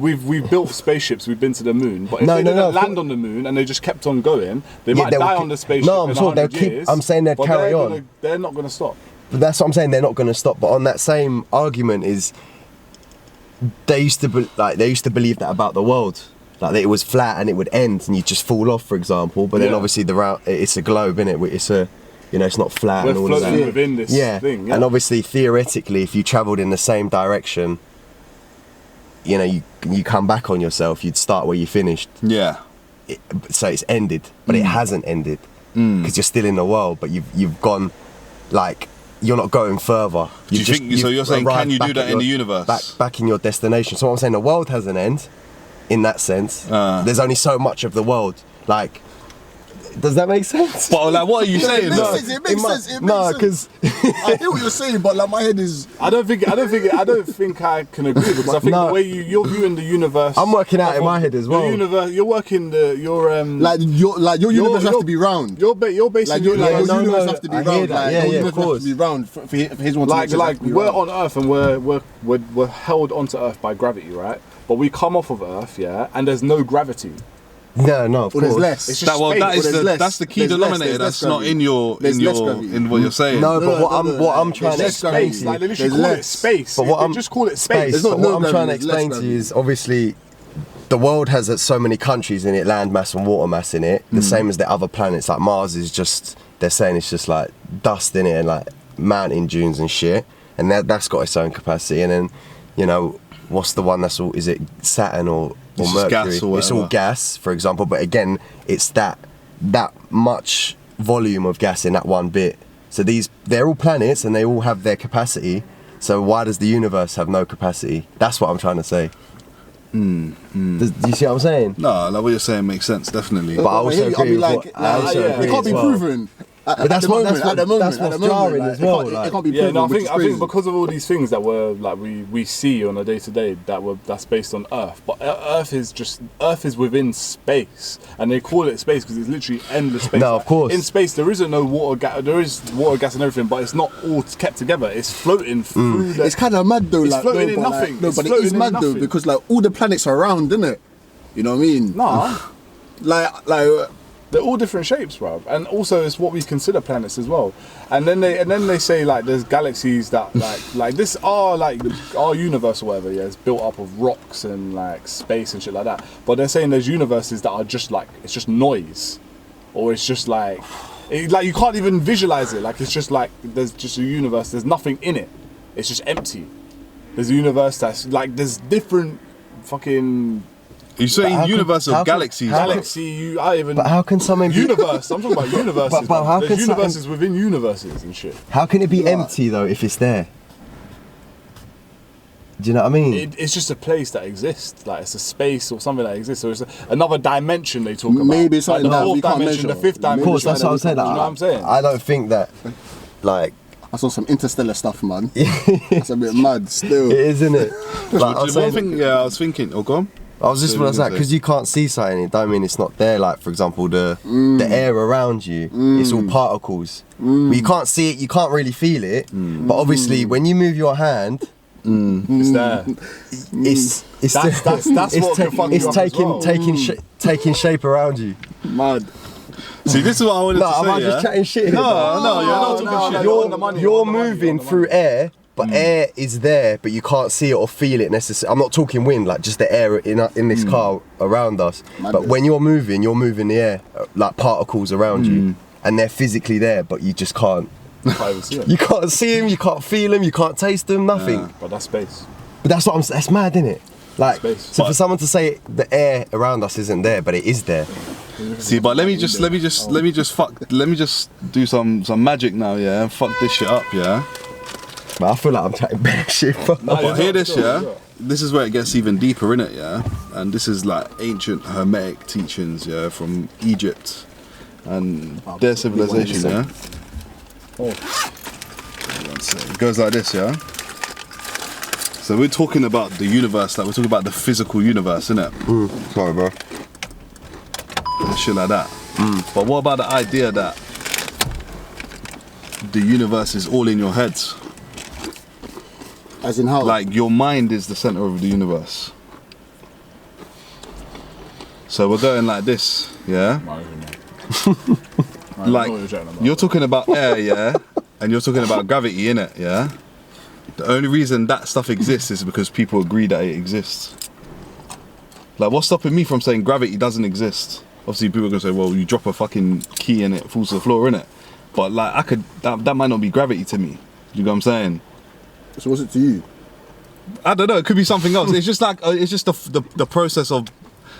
We've built spaceships, we've been to the moon, but if No, they no, didn't no, land on the moon and they just kept on going, they Yeah, might they will die keep- on the spaceship. No, I'm in sure they'll 100 keep- years, I'm saying they'd but carry they're on. they're not gonna stop. But that's what I'm saying. They're not going to stop. But on that same argument is, they used to believe that about the world, like that it was flat and it would end and you just fall off, for example. But then Yeah. obviously it's a globe, isn't it? It's a, it's not flat We're and all of floating that. within this thing. Yeah. And obviously theoretically, if you travelled in the same direction, you come back on yourself. You'd start where you finished. Yeah. So it's ended, but it hasn't ended because you're still in the world, but you've gone, like, you're not going further. Do you think so? You're saying, can you do that in the universe? Back in your destination. So what I'm saying, the world has an end, in that sense. There's only so much of the world. Like, does that make sense? But like, what are you saying? It No. makes sense. It makes sense. It makes No, sense. because I hear what you're saying, but like my head is. I don't think I can agree because I think No. the way you're viewing the universe. I'm working out in my head as well. Your universe, you're working your Like your universe has to be round. You're basing Like your your no, universe no, has to be I hear round. that. Like Yeah, your yeah, of universe has course. to be round for his one. like we're on Earth and we're held onto Earth by gravity, right? But we come off of Earth, yeah, and there's no gravity. no, of Or course. there's less. It's just That space. is There's less. that's the key There's less, denominator. there's That's less not in your There's less gravity. in what you're saying. No, but what I'm trying to There's explain Space, to you. like they literally There's call it less. space. But what They I'm just call it space. There's not But no what I'm trying to gravity, there's less explain to you gravity. is, obviously, the world has so many countries in it, land mass and water mass in it, the same as the other planets. Like Mars is just, they're saying it's just like dust in it and like mountain dunes and shit, and that's got its own capacity. And then, what's the one that's all? Is it Saturn or It's just Mercury? gas or It's all whatever. gas, for example. But again, it's that much volume of gas in that one bit. So they're all planets and they all have their capacity. So why does the universe have no capacity? That's what I'm trying to say. Do you see what I'm saying? No, like what you're saying makes sense, definitely. But I also agree with like, what- I also it agree can't as be well. proven. At that's the what- moment, that's at the what- moment, that's at the what's moment, jarring like, as well, It like- can't be Yeah, proven. no, I which is think crazy. because of all these things that were like we see on a day to day that's based on Earth, but Earth is within space, and they call it space because it's literally endless space. No, of course. In space there isn't no water gas. There is water gas and everything, but it's not all kept together. It's floating through. It's kind of mad though. It's Like, floating in but nothing. Like, no, It's but it floating is in mad though nothing. because like all the planets are round, isn't it? You know what I mean? Nah. Like They're all different shapes, bruv. And also it's what we consider planets as well. And then they say like there's galaxies that like this are like our universe or whatever, yeah, it's built up of rocks and like space and shit like that. But they're saying there's universes that are just like it's just noise. Or it's just like you can't even visualize it. Like it's just like there's just a universe, there's nothing in it. It's just empty. There's a universe that's like there's different fucking You're saying how can- universe how of can- galaxies. how- But how can something be... universe? I'm talking about universes. But how There's can something- universes within universes and shit. How can it be empty though if it's there? Do you know what I mean? It's just a place that exists. Like it's a space or something that exists. So it's another dimension they talk about. Maybe it's like something the that fourth we can't dimension, measure. the fifth Of dimension. Of course, that's what I'm saying. You know what I'm saying? I don't think that, like, I saw some interstellar stuff, man. It's a bit mad still. it is, isn't it? Like, I was One saying- thing, I was thinking. Oh, go on. I was just So when I was you like, can because say- you can't see something, it don't mean it's not there. Like, for example, the air around you, it's all particles. But you can't see it, you can't really feel it. But obviously, when you move your hand, It's there. it's That's it's what can fuck you it's up as well. taking shape around you. Mad. See, this is what I wanted No, to am say. I just chatting shit here? No, you're not talking no, shit. you're on the money, You're on the money, moving on the through money. air, but air is there, but you can't see it or feel it necessarily. I'm not talking wind, like just the air in this car around us. But Madness. when you're moving the air, like particles around you, and they're physically there, but you just can't You can't even see them. You can't see them, you can't feel them, you can't taste them, nothing. But that's space. But that's what I'm. That's mad, isn't it? Like, Space. so for someone to say the air around us isn't there, but it is there. See, but let me just do some magic now, yeah, and fuck this shit up, yeah. But I feel like I'm chatting better shit. Bro. No, But hear this, yeah. This is where it gets even deeper, innit, yeah. And this is like ancient Hermetic teachings, yeah, from Egypt and their civilization, yeah. Oh. It goes like this, yeah. So we're talking about the universe, like we're talking about the physical universe, innit? Sorry, bro. And shit like that. But what about the idea that the universe is all in your head? As in how? Like your mind is the center of the universe. So we're going like this, yeah? Like you're talking about air, yeah? And you're talking about gravity, innit, yeah? The only reason that stuff exists is because people agree that it exists. Like, what's stopping me from saying gravity doesn't exist? Obviously, people are gonna say, well, you drop a fucking key and it falls to the floor, innit? But like, that might not be gravity to me. You know what I'm saying? So what's it to you? I don't know. It could be something else. It's just like, it's just the process of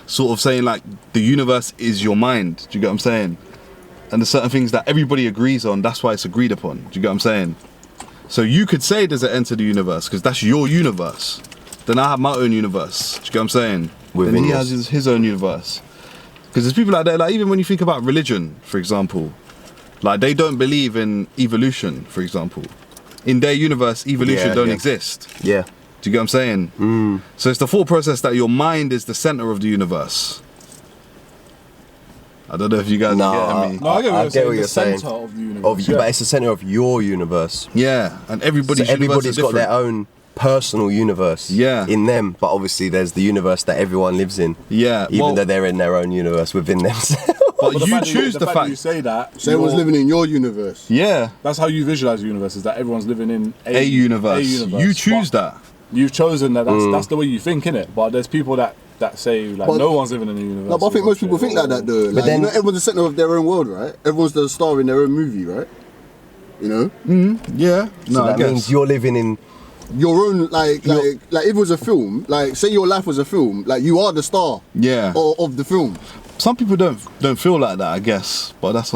sort of saying like the universe is your mind. Do you get what I'm saying? And there's certain things that everybody agrees on. That's why it's agreed upon. Do you get what I'm saying? So you could say there's an end to the universe because that's your universe. Then I have my own universe. Do you get what I'm saying? Within then he yours. has his own universe. Because there's people out there, like even when you think about religion, for example, like they don't believe in evolution, for example. In their universe, evolution don't exist. Yeah. Do you get what I'm saying? So it's the thought process that your mind is the center of the universe. I don't know if you guys are getting me. No, I get what you're saying. saying. The centre of the universe. But it's the center of your universe. Yeah, and everybody's Everybody's got their different. own personal universe. Yeah. In them, but obviously there's the universe that everyone lives in. Yeah, Even well- though they're in their own universe within themselves. But But you choose the that fact. you say that. So everyone's you're- living in your universe. Yeah, That's how you visualize the universe. Is that everyone's living in a universe. You choose But that. You've chosen that. That's the way you think, innit? But there's people that say like But- no one's living in a universe. No, but I think most people think like that though. Like, then- you know, everyone's the center of their own world, right? Everyone's the star in their own movie, right? You know, Yeah, So no, I that guess. means you're living in. your own like if it was a film, like say your life was a film, like you are the star. Yeah. Of the film. Some people don't feel like that, I guess, but that's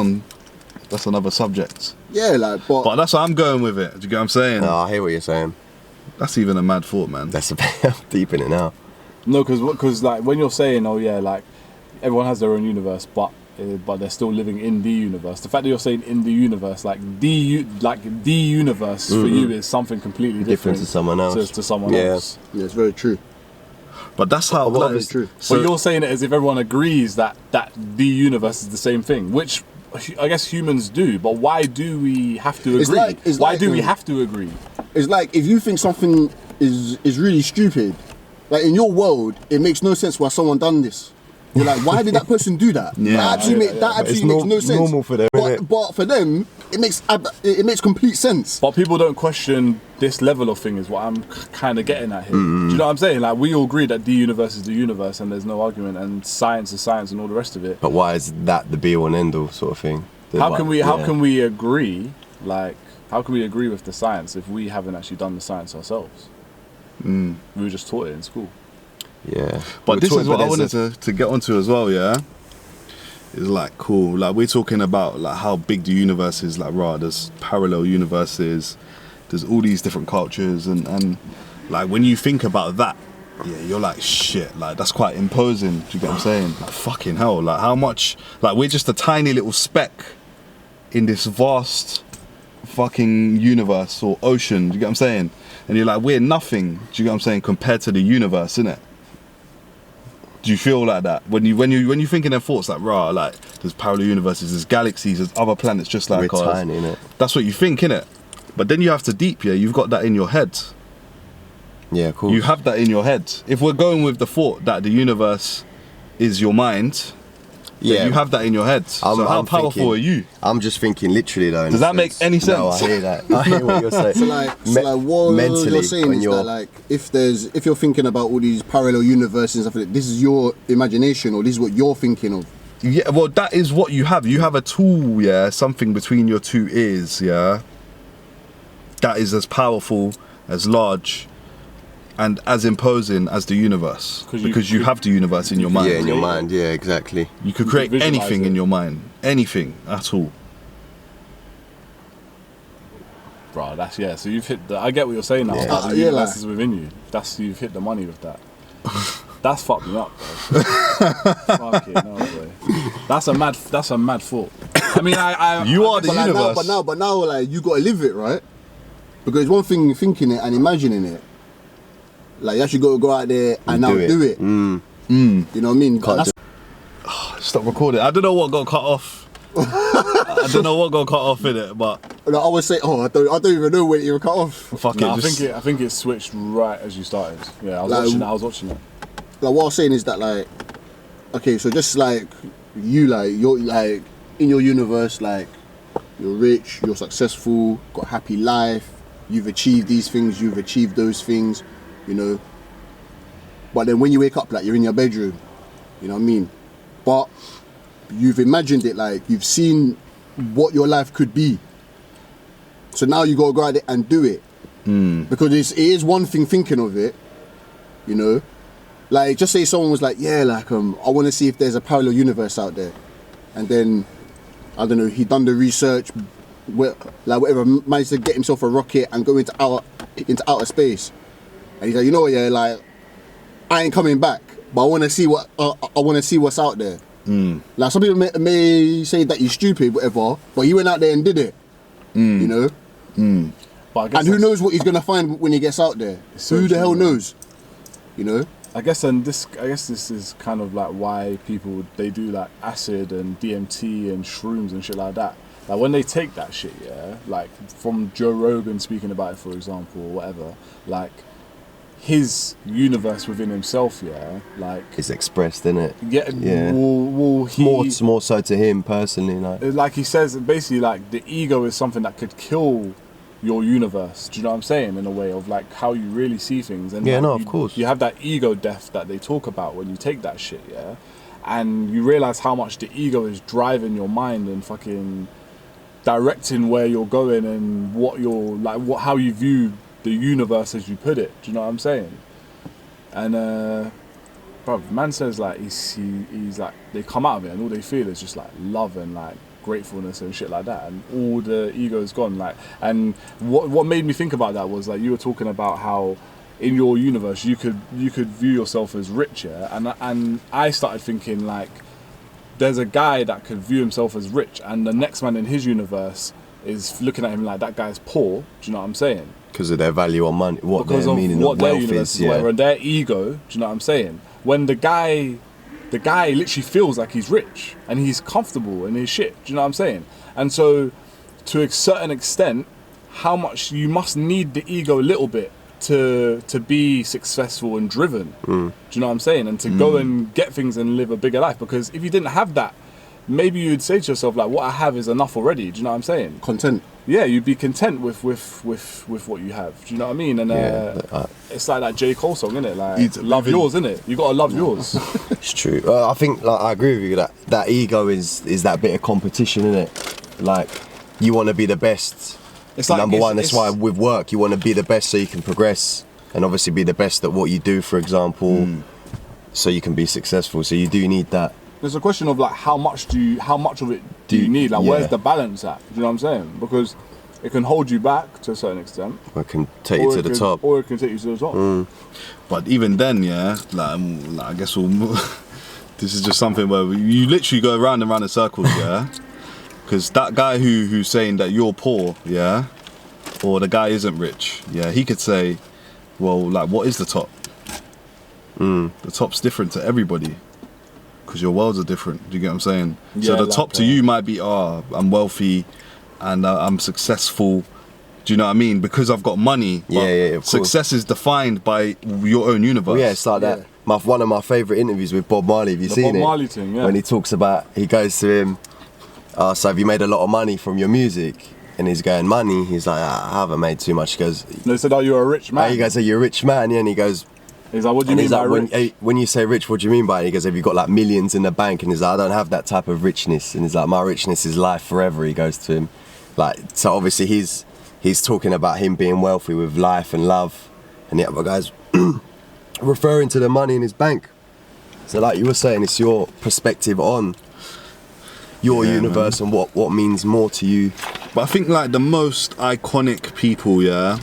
another subject. Yeah, like But that's how I'm going with it. Do you get what I'm saying? No, I hear what you're saying. That's even a mad thought, man. That's a bit I'm deep in it now. No, because like when you're saying, oh yeah, like everyone has their own universe, but they're still living in the universe. The fact that you're saying in the universe, like the universe for you is something completely different to someone else. To someone Yeah. else. yeah, it's very true. But that's how. Well, like, it's true. So But you're saying it as if everyone agrees that the universe is the same thing, which I guess humans do. But why do we have to agree? Why do we have to agree? It's like if you think something is really stupid, like in your world, it makes no sense why someone done this. You're like, why did that person do that? Yeah. That actually, It's makes no sense. normal for them, innit? But for them, it makes complete sense. But people don't question this level of thing is what I'm kind of getting at here. Do you know what I'm saying? Like we all agree that the universe is the universe and there's no argument and science is science and all the rest of it. But why is that the be all and end all sort of thing? How can we agree? Like how can we agree with the science if we haven't actually done the science ourselves? We were just taught it in school. Yeah. But this is what I there's wanted to get onto as well, yeah? It's like cool. Like we're talking about like how big the universe is, like there's parallel universes, there's all these different cultures and like when you think about that, yeah, you're like shit, like that's quite imposing, do you get what I'm saying? Like fucking hell, like how much like we're just a tiny little speck in this vast fucking universe or ocean, do you get what I'm saying? And you're like, we're nothing, do you get what I'm saying, compared to the universe, innit? Do you feel like that when you think in their thoughts like like there's parallel universes, there's galaxies, there's other planets just like We're ours. tiny, innit? That's what you think, innit? But then you have to deep, yeah. You've got that in your head. Yeah, cool. You have that in your head. If we're going with the thought that the universe is your mind, then you have that in your head. So how powerful are you? I'm just thinking literally though. Does that make any No, I sense? hear that. I hear what you're saying. So like what mentally, you're saying when is you're that like if you're thinking about all these parallel universes and stuff like that, this is your imagination or this is what you're thinking of. Yeah, well, that is what you have. You have a tool, yeah, something between your two ears, yeah, that is as powerful, as large, and as imposing as the universe, because you have the universe in your mind. Yeah, in your mind. Yeah, exactly. You could create visualise anything it. in your mind, anything at all. Bro, that's so you've hit the. I get what you're saying now. Yeah. About the Yeah, universe like- is within you. You've hit the money with that. That's fucked me up, bro. Fuck it, no way. That's a mad thought. I mean, You are the But like universe. but now, like you gotta live it, right? Because one thing thinking it and imagining it, like you actually gotta go out there and now do it. You know what I mean? Can't That's- Stop recording. I don't know what got cut off. I don't know what got cut off in it, but like, I would say, I don't even know when you were cut off. fuck No, it. I think it switched right as you started. Yeah, I was watching it. Like what I was saying is that like, okay, so just like you, like you're like in your universe, like you're rich, you're successful, got a happy life, you've achieved these things, you've achieved those things, you know. But then when you wake up, like you're in your bedroom, you know what I mean? But you've imagined it, like you've seen what your life could be. So now you gotta go out there and do it. Because it is one thing thinking of it, you know. Like just say someone was like, yeah, like I want to see if there's a parallel universe out there, and then I don't know, he done the research, like whatever, managed to get himself a rocket and go into outer space, and he's like, you know what, yeah, like I ain't coming back, but I want to see what I want to see what's out there. Like some people may say that he's stupid, whatever, but he went out there and did it, you know. But I guess And who knows what he's gonna find when he gets out there? so Who the hell true, man. knows? You know. I guess this is kind of like why people they do like acid and DMT and shrooms and shit like that. Like when they take that shit, yeah, like from Joe Rogan speaking about it, for example, or whatever, like his universe within himself, yeah, like It's expressed, isn't it? yeah. Will he, More so to him personally, like he says, basically like the ego is something that could kill your universe. Do you know what I'm saying? In a way of like how you really see things. And Yeah, like, no, of course. You have that ego death that they talk about when you take that shit, yeah, and you realize how much the ego is driving your mind and fucking directing where you're going and what you're like, how you view the universe, as you put it. Do you know what I'm saying? And bro, man says like he's like they come out of it and all they feel is just like love and like gratefulness and shit like that, and all the ego is gone. Like, and what made me think about that was like you were talking about how in your universe you could view yourself as rich, yeah, and I started thinking like there's a guy that could view himself as rich, and the next man in his universe is looking at him like that guy's poor. Do you know what I'm saying? because of their value on money, what Because their of meaning what of their wealth universe is. is, whatever, and their ego. Do you know what I'm saying? When the guy literally feels like he's rich and he's comfortable in his shit. Do you know what I'm saying? And so, to a certain extent, how much you must need the ego a little bit to be successful and driven. Do you know what I'm saying? And to go and get things and live a bigger life. Because if you didn't have that, maybe you'd say to yourself like, what I have is enough already. Do you know what I'm saying? Content. Yeah, you'd be content with what you have. Do you know what I mean? And it's like that J. Cole song, innit? Like, It's love living- yours, innit? You gotta love yours. It's true. I think like I agree with you that ego is that bit of competition, isn't it? Like you want to be the best. It's like Number one. That's it's- why with work you want to be the best so you can progress, and obviously be the best at what you do, for example, so you can be successful. So you do need that. There's a question of like how much of it do you need? Like, yeah. where's the balance at? Do you know what I'm saying? Because it can hold you back to a certain extent, I can take you to it the can- top. or it can take you to the top. But even then, yeah, like I guess this is just something where you literally go round and round in circles, yeah. Because that guy who's saying that you're poor, yeah, or the guy isn't rich, yeah, he could say, well, like, what is the top? The top's different to everybody. Because your worlds are different. Do you get what I'm saying? So Yeah, the like, top to you might be, I'm wealthy and I'm successful. Do you know what I mean? Because I've got money. Yeah, but yeah, of course. success is defined by your own universe. Yeah, it's like that. One of my favourite interviews with Bob Marley. Have you The seen Bob it? Marley thing, yeah. When he talks about, he goes to him, so have you made a lot of money from your music? And he's going, money? He's like, I haven't made too much. He goes, They said, "Oh, you're a rich man." you guys say you're a rich man, yeah? And he goes, He's like, "What do you and mean he's by like, rich?" when you say rich, what do you mean by it? He goes, have you got like millions in the bank? And he's like, I don't have that type of richness. And he's like, my richness is life forever. He goes to him, like, so obviously his he's talking about him being wealthy with life and love, and the other guy's referring to the money in his bank. So like you were saying, it's your perspective on your universe, man, and what means more to you. But I think like the most iconic people, yeah,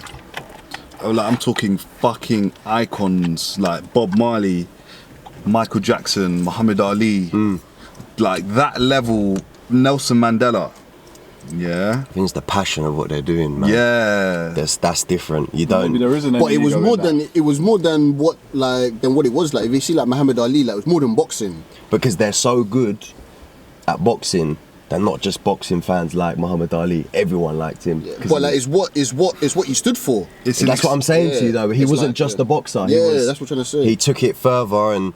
like I'm talking fucking icons like Bob Marley, Michael Jackson, Muhammad Ali, like that level, Nelson Mandela. Yeah, I think it's the passion of what they're doing, man. Yeah, that's different. You don't. Maybe there isn't any But it was ego more in that. than what it was like. If you see like Muhammad Ali, like it was more than boxing. Because they're so good at boxing. They're not just boxing fans like Muhammad Ali. Everyone liked him. But like, it's what you stood for. That's what I'm saying to you, though. He It's wasn't like, just a boxer. Yeah, that's what I'm trying to say. He took it further, and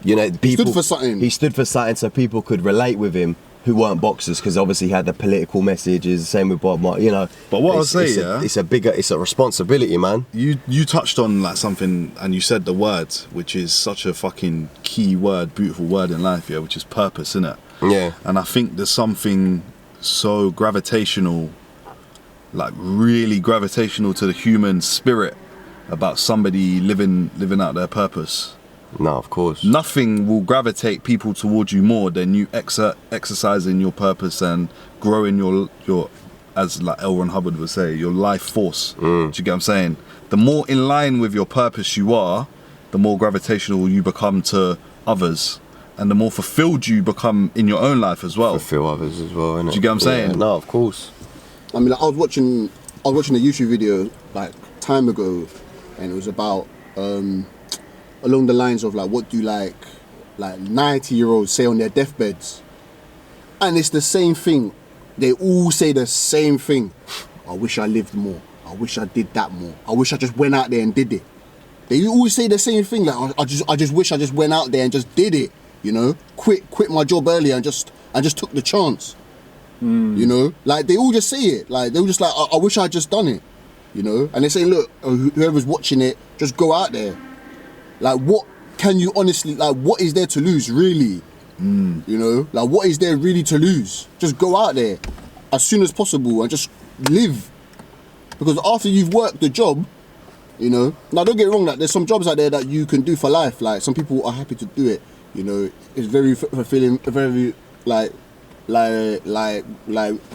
you know, people. stood for something. He stood for something, so people could relate with him who weren't boxers, because obviously he had the political messages. Same with Bob Marley, you know. But what I'll say, it's a responsibility, man. You touched on like something, and you said the word, which is such a fucking key word, beautiful word in life, yeah, which is purpose, innit? Yeah. And I think there's something so gravitational, like really gravitational to the human spirit about somebody living out their purpose. No, of course. Nothing will gravitate people towards you more than you exercising your purpose and growing your, as like L. Ron Hubbard would say, your life force. Do you get what I'm saying? The more in line with your purpose you are, the more gravitational you become to others, and the more fulfilled you become in your own life as well. Fulfill others as well, innit? Do you get what I'm saying? Yeah, no, of course. I mean, like, I was watching a YouTube video like time ago, and it was about along the lines of like, what do like 90-year-olds say on their deathbeds? And it's the same thing. They all say the same thing. I wish I lived more. I wish I did that more. I wish I just went out there and did it. They always say the same thing. Like, I just wish I just went out there and just did it. You know, quit my job earlier and just took the chance. You know, like they all just say it. Like they all just like, I wish I just done it. You know, and they say, look, whoever's watching it, just go out there. Like, what can you honestly, like, what is there to lose, really? You know, like, what is there really to lose? Just go out there as soon as possible and just live. Because after you've worked the job, you know, now don't get it wrong, like, there's some jobs out there that you can do for life. Like, some people are happy to do it. You know, it's very fulfilling, very, like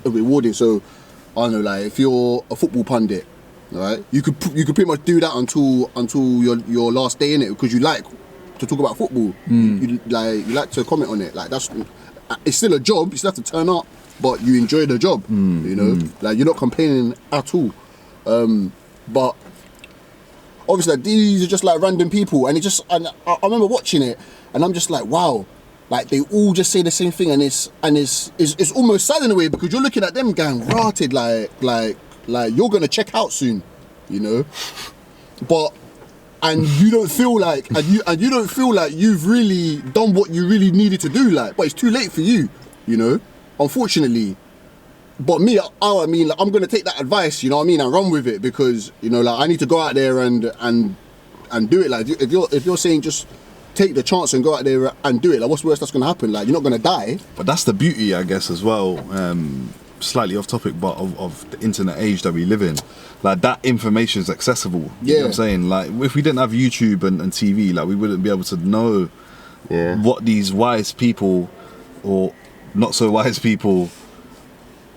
rewarding. So, I don't know, like, if you're a football pundit, right, you could pretty much do that until your last day in it, because you like to talk about football. You like to comment on it. Like, it's still a job. You still have to turn up, but you enjoy the job. You know, like, you're not complaining at all. But obviously, like, these are just like random people, and I remember watching it, and I'm just like, wow. Like, they all just say the same thing, and it's almost sad in a way, because you're looking at them going rotted, like you're gonna check out soon, you know. And you don't feel like, and you don't feel like you've really done what you really needed to do, like, but it's too late for you, you know, unfortunately. But me, I mean, like, I'm gonna take that advice, you know what I mean, and run with it, because, you know, like, I need to go out there and do it. Like, if you're saying just take the chance and go out there and do it, like, what's the worst that's gonna happen? Like, you're not gonna die. But that's the beauty, I guess, as well. Slightly off topic, but of the internet age that we live in, like, that information is accessible. You know what I'm saying? Like, if we didn't have YouTube and TV, like, we wouldn't be able to know what these wise people or not so wise people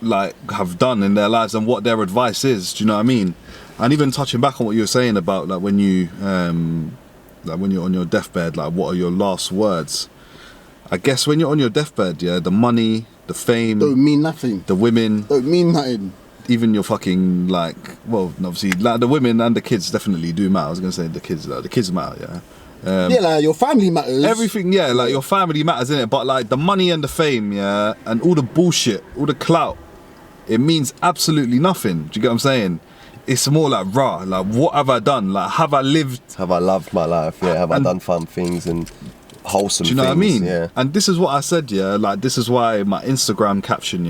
like have done in their lives and what their advice is. Do you know what I mean? And even touching back on what you were saying about, like, when you like, when you're on your deathbed, like, what are your last words? I guess when you're on your deathbed, the money, the fame Don't mean nothing. the women, Don't mean nothing. even your fucking, like, well, obviously, like, the women and the kids definitely do matter. I was gonna say the kids matter, Like, your family matters. everything, like, your family matters, innit? But, like, the money and the fame, and all the bullshit, all the clout, it means absolutely nothing. Do you get what I'm saying? It's more like, rah, like, what have I done? Like, have I lived? Have I loved my life? Yeah. Have I done fun things and wholesome things? Do you know what I mean? Yeah. And this is what I said, like, this is why my Instagram caption,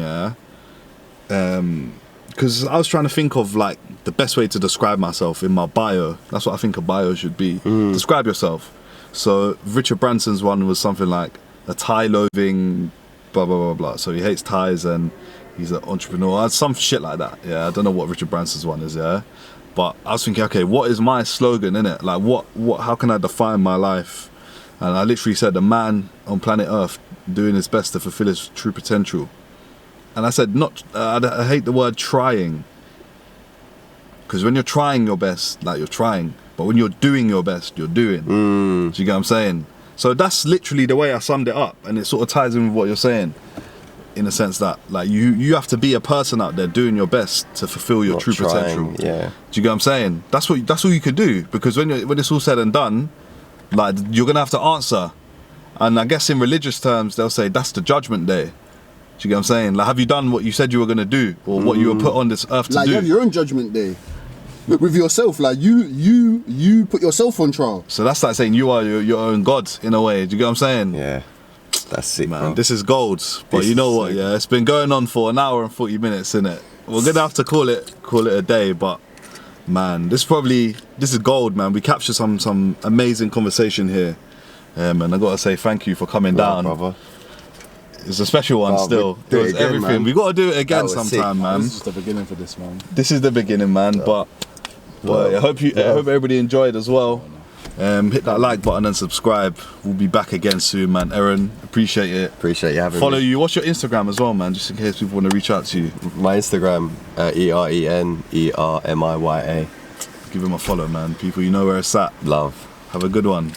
because I was trying to think of, like, the best way to describe myself in my bio. That's what I think a bio should be. Describe yourself. So Richard Branson's one was something like a tie-loathing, blah blah blah blah. So he hates ties and He's an entrepreneur. Some shit like that. Yeah, I don't know what Richard Branson's one is. Yeah, but I was thinking, okay, what is my slogan in it? Like, what? How can I define my life? And I literally said, a man on planet Earth doing his best to fulfill his true potential. And I said, I hate the word trying. Because when you're trying your best, like, you're trying. But when you're doing your best, you're doing. Do you get what I'm saying? So that's literally the way I summed it up. And it sort of ties in with what you're saying. In a sense that, like, you have to be a person out there doing your best to fulfill your true potential. Yeah. Do you get what I'm saying? That's all you could do. Because when it's all said and done, like, you're gonna have to answer. And I guess in religious terms, they'll say that's the judgment day. Do you get what I'm saying? Like, have you done what you said you were gonna do, or what you were put on this earth to like, do? you have your own judgment day with yourself. Like, you put yourself on trial. So that's like saying you are your own God in a way. Do you get what I'm saying? Yeah. That's it, Man, bro. Is gold. But This you know is what? sick. Yeah, it's been going on for an hour and 40 minutes, innit? We're gonna have to call it a day. But man, this is gold, man. We captured some amazing conversation here, and I gotta say thank you for coming down. Brother. It's a special one. Bro, Still, do it it was again, everything. man. We gotta do it again That was sometime, sick. man. This is just the beginning for this, man. This is the beginning, man. But I hope everybody enjoyed as well. Hit that like button and subscribe. We'll be back again soon, man. Eren, appreciate it. Appreciate you having Follow me. you. What's your Instagram as well, man? Just in case people want to reach out to you. My Instagram, ERENERMIYA. Give him a follow, man. People, you know where it's at. Love. Have a good one.